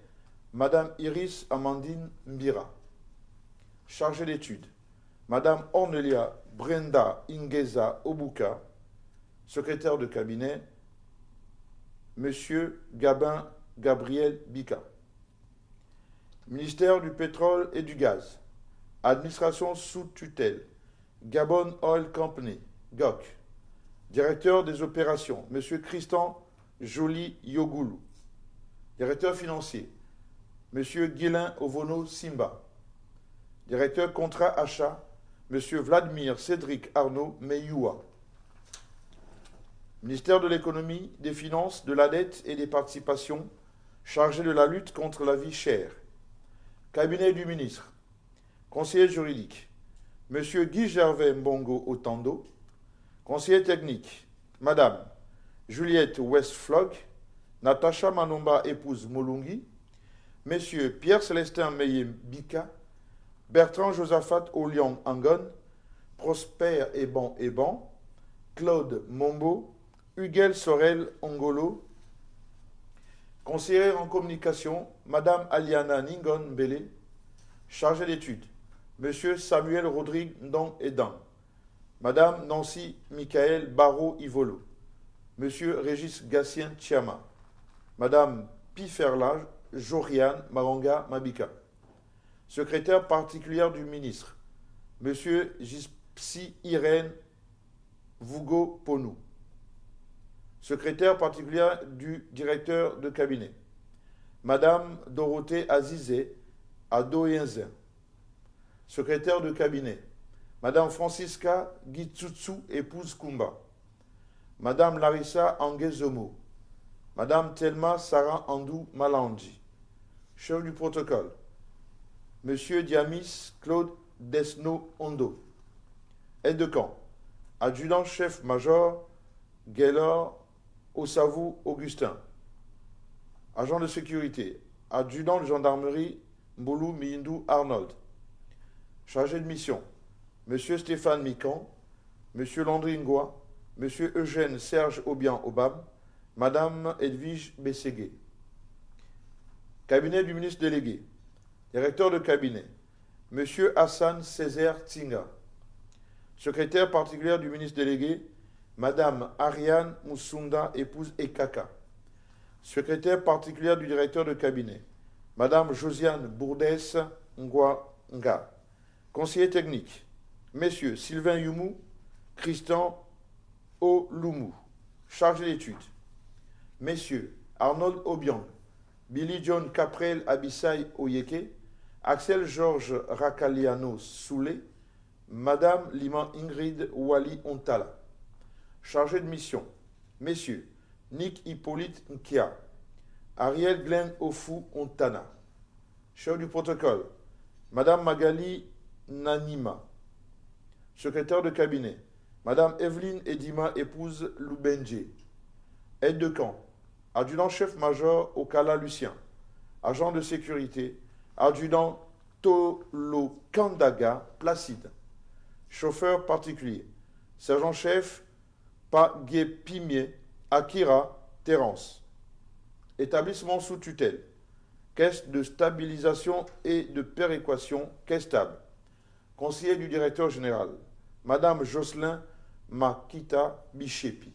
Madame Iris Amandine Mbira. Chargée d'études, Madame Ornelia Brenda Ingeza Obuka. Secrétaire de cabinet, Monsieur Gabin Gabriel Bika. Ministère du pétrole et du gaz, administration sous tutelle, Gabon Oil Company, GOC. Directeur des opérations, M. Christian Joly Yogoulou. Directeur financier, M. Guilain Ovono Simba. Directeur contrat achat, M. Vladimir Cédric Arnaud Meyoua. Ministère de l'économie, des finances, de la dette et des participations, chargé de la lutte contre la vie chère. Cabinet du ministre, conseiller juridique, M. Guy Gervais Mbongo Otando. Conseiller technique, Madame Juliette Westflog, Natacha Manomba épouse Molungi, Messieurs Pierre-Célestin Meye Bika, Bertrand Josaphat Oliang Angon, Prosper Eban, Claude Mombo, Huguel Sorel Ongolo. Conseillère en communication, Madame Aliana Ningon Bele. Chargé d'études, Monsieur Samuel Rodrigue Ndong Edan. Madame Nancy Michael Barrault Ivolo. Monsieur Régis Gatien Tchiama. Madame Piferla Joriane Maranga Mabika. Secrétaire particulière du ministre, Monsieur Gypsy Irène Vougo Ponou. Secrétaire particulière du directeur de cabinet, Madame Dorothée Azizé Adoyenzen. Secrétaire de cabinet, Madame Francisca Gitsutsu, épouse Kumba. Madame Larissa Angezomo. Madame Thelma Sarah Andou Malanji. Chef du protocole, Monsieur Diamis Claude Desno Ondo. Aide de camp, adjudant-chef-major Gaylor Osavou Augustin. Agent de sécurité, adjudant de gendarmerie Mboulou Mindou Arnold. Chargé de mission, Monsieur Stéphane Mican, Monsieur Landry Ngoa, Monsieur Eugène Serge Obian Obam, Madame Edwige Bességué. Cabinet du ministre délégué, directeur de cabinet, Monsieur Hassan Césaire Tsinga. Secrétaire particulière du ministre délégué, Madame Ariane Moussunda, épouse Ekaka. Secrétaire particulière du directeur de cabinet, Madame Josiane Bourdès Ngwa. Conseiller technique, Messieurs Sylvain Youmou, Christian Olumu. Chargé d'études, Messieurs Arnold Obiang, Billy John Caprel Abissai Oyeke, Axel Georges Rakaliano Soulé, Madame Liman Ingrid Wali Ontala. Chargé de mission, Messieurs Nick Hippolyte Nkia, Ariel Glenn Ofu Ontana. Chef du protocole, Madame Magali Nanima. Secrétaire de cabinet, Madame Evelyne Edima, épouse Loubenje. Aide de camp, adjudant-chef-major Okala Lucien. Agent de sécurité, adjudant Tolo Kandaga Placide. Chauffeur particulier, sergent-chef Pagé Pimier Akira Terence. Établissement sous tutelle, caisse de stabilisation et de péréquation, caisse stable. Conseiller du directeur général, Madame Jocelyn Makita Bichepi.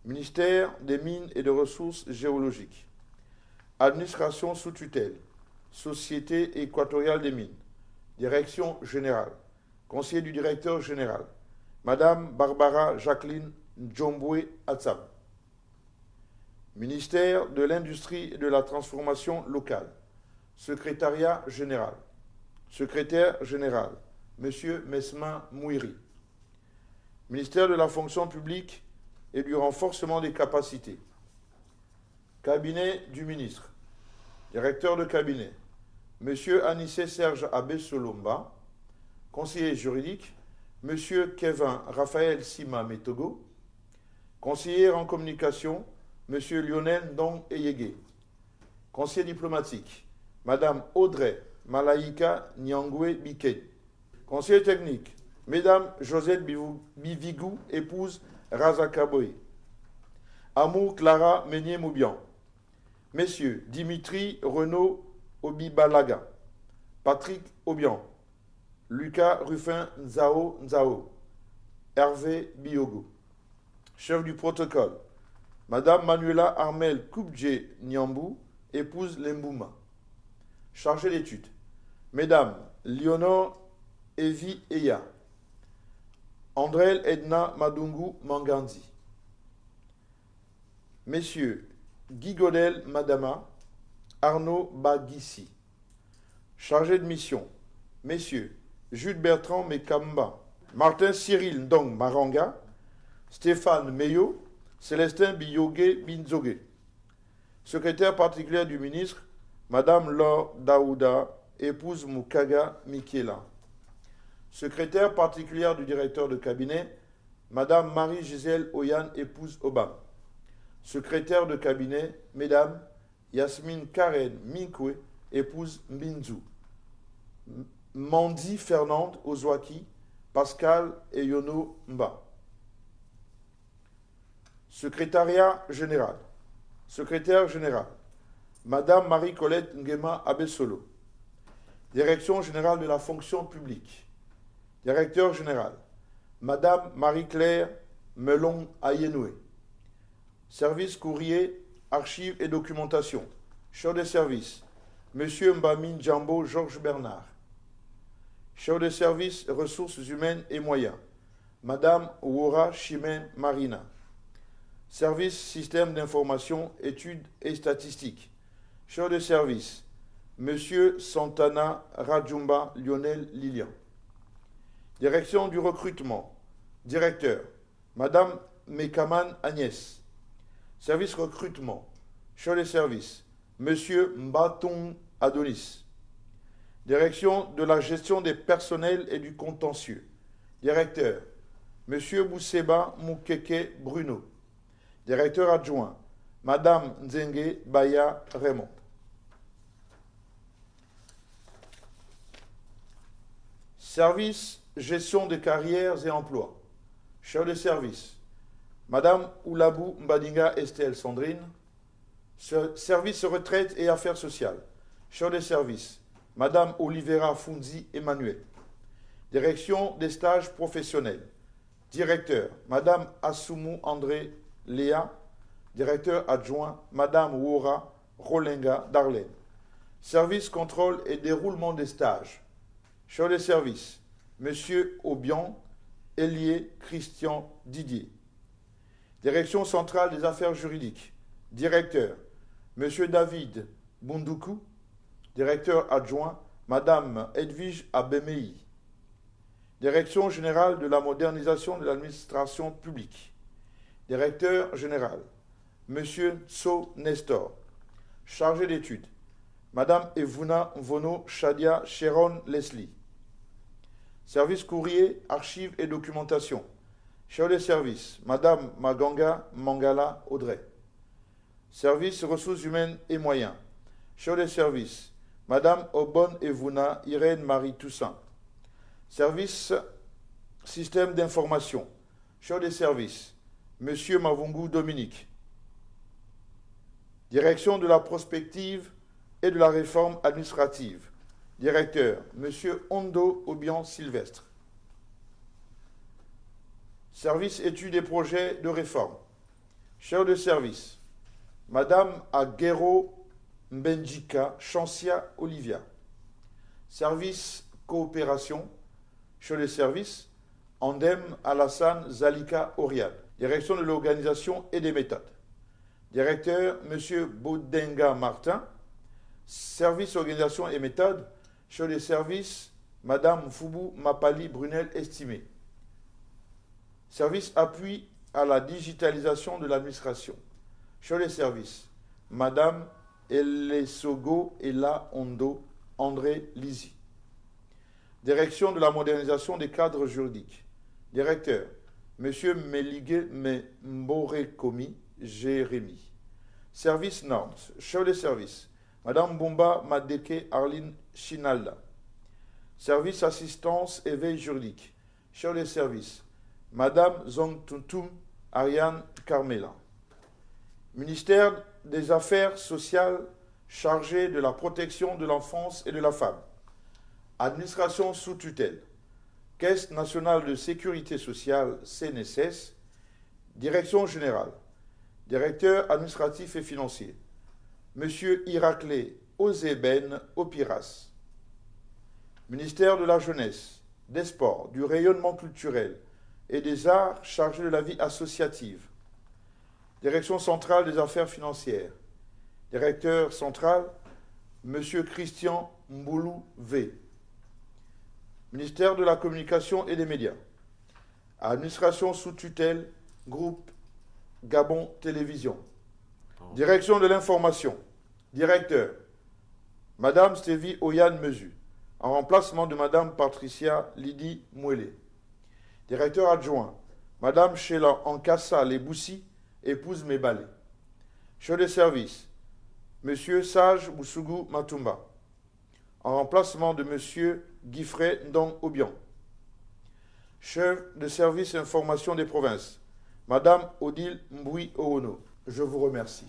Ministère des Mines et des Ressources géologiques. Administration sous tutelle. Société équatoriale des mines. Direction générale. Conseiller du directeur général. Madame Barbara Jacqueline Djomboué Atsam. Ministère de l'Industrie et de la Transformation locale. Secrétariat général. Secrétaire général, Monsieur Mesmin Mouiri. Ministère de la Fonction publique et du renforcement des capacités. Cabinet du ministre. Directeur de cabinet, Monsieur Anissé Serge Abbé Solomba. Conseiller juridique, Monsieur Kevin Raphaël Sima Metogo. Conseiller en communication, Monsieur Lionel Ndong Eyege. Conseiller diplomatique, Madame Audrey Malaïka Nyangwe Biké. Conseiller technique, Mesdames Josette Bivigou, épouse Raza Kaboé. Amour Clara Meunier-Moubian. Messieurs Dimitri Renaud Obibalaga. Patrick Obian. Lucas Ruffin Nzao Nzao. Hervé Biogo. Chef du protocole, Madame Manuela Armel Koubdje Nyambou, épouse Lembouma. Chargé d'études, Mesdames Léonore Evi Eya. Andrel Edna Madungu Mangandi. Messieurs Guy Godel Madama, Arnaud Bagissi. Chargé de mission, Messieurs Jules Bertrand Mekamba, Martin Cyril Ndong Maranga, Stéphane Meyo, Célestin Biyoge Binzoge. Secrétaire particulière du ministre, Madame Laure Daouda, épouse Mukaga Mikiela. Secrétaire particulière du directeur de cabinet, Madame Marie-Gisèle Oyan, épouse Obam. Secrétaire de cabinet, Mesdames Yasmine Karen Minkwe, épouse Mbinzu. Mandi Fernande Ozwaki, Pascal Eyono Mba. Secrétariat général. Secrétaire général, Madame Marie-Colette Nguema Abessolo. Direction générale de la fonction publique. Directeur général, Madame Marie-Claire Melon Ayenoué. Service courrier, archives et documentation. Chef de service, Monsieur Mbami Djambo Georges Bernard. Chef de service, ressources humaines et moyens, Madame Ouora Chimène Marina. Service système d'information, études et statistiques. Chef de service, Monsieur Santana Rajumba Lionel Lilian. Direction du recrutement. Directeur, Madame Mekaman Agnès. Service recrutement. Chef de service, Monsieur Mbaton Adonis. Direction de la gestion des personnels et du contentieux. Directeur, Monsieur Bousseba Moukeke Bruno. Directeur adjoint, Madame Nzenge Baya Raymond. Service, gestion des carrières et emplois. Chef de service, Madame Oulabou Mbadinga Estelle Sandrine. Service retraite et affaires sociales. Chef de service, Madame Olivera Funzi Emmanuel. Direction des stages professionnels. Directeur, Madame Assoumou André Léa. Directeur adjoint, Madame Wora Rolenga Darlene. Service contrôle et déroulement des stages. Chef de service, Monsieur Obian Elie Christian Didier. Direction centrale des affaires juridiques. Directeur, Monsieur David Bundoukou. Directeur adjoint, Madame Edwige Abemei. Direction générale de la modernisation de l'administration publique. Directeur général, Monsieur So Nestor. Chargé d'études, Madame Evuna Mvono Shadia Sharon Leslie. Service courrier, archives et documentation. Chef de service, Madame Maganga Mangala Audrey. Service ressources humaines et moyens. Chef de service, Madame Obon Evuna Irène Marie Toussaint. Service système d'information. Chef de service, Monsieur Mavungu Dominique. Direction de la prospective et de la réforme administrative. Directeur, Monsieur Ondo Obian Sylvestre. Service études et projets de réforme. Chef de service, Madame Aguero Mbenjika Chancia Olivia. Service coopération, chef de service, Andem Alassane Zalika Oriane. Direction de l'organisation et des méthodes. Directeur, M. Bodenga Martin. Service organisation et méthode, chef de service, Madame Foubou Mapali Brunel Estimé. Service appui à la digitalisation de l'administration. Chef de service, Madame Elesogo Ela Ondo André Lizy. Direction de la modernisation des cadres juridiques. Directeur, M. Melige Mborekomi Jérémy. Service normes. Chef de service, Madame Bomba Madeke Arline Chinalda. Service assistance et veille juridique. Chef de service, Madame Zongtuntum Ariane Carmela. Ministère des Affaires sociales chargé de la protection de l'enfance et de la femme. Administration sous tutelle. Caisse nationale de sécurité sociale, CNSS. Direction générale. Directeur administratif et financier, Monsieur Iraclé Ozeben Opiras. Ministère de la Jeunesse, des Sports, du rayonnement culturel et des arts chargé de la vie associative. Direction centrale des affaires financières. Directeur central, Monsieur Christian Mboulou V. Ministère de la Communication et des Médias. Administration sous tutelle, groupe Gabon Télévision. Direction de l'information. Directeur, Madame Stévie Oyane Mesu, en remplacement de Madame Patricia Lydie Mouélé. Directeur adjoint, Madame Sheila Ankassa Leboussi, épouse Mébalé. Chef de service, Monsieur Sage Boussougou Matumba, en remplacement de Monsieur Guifrey Ndong Obian. Chef de service information des provinces, Madame Odile Mboui Oono. Je vous remercie.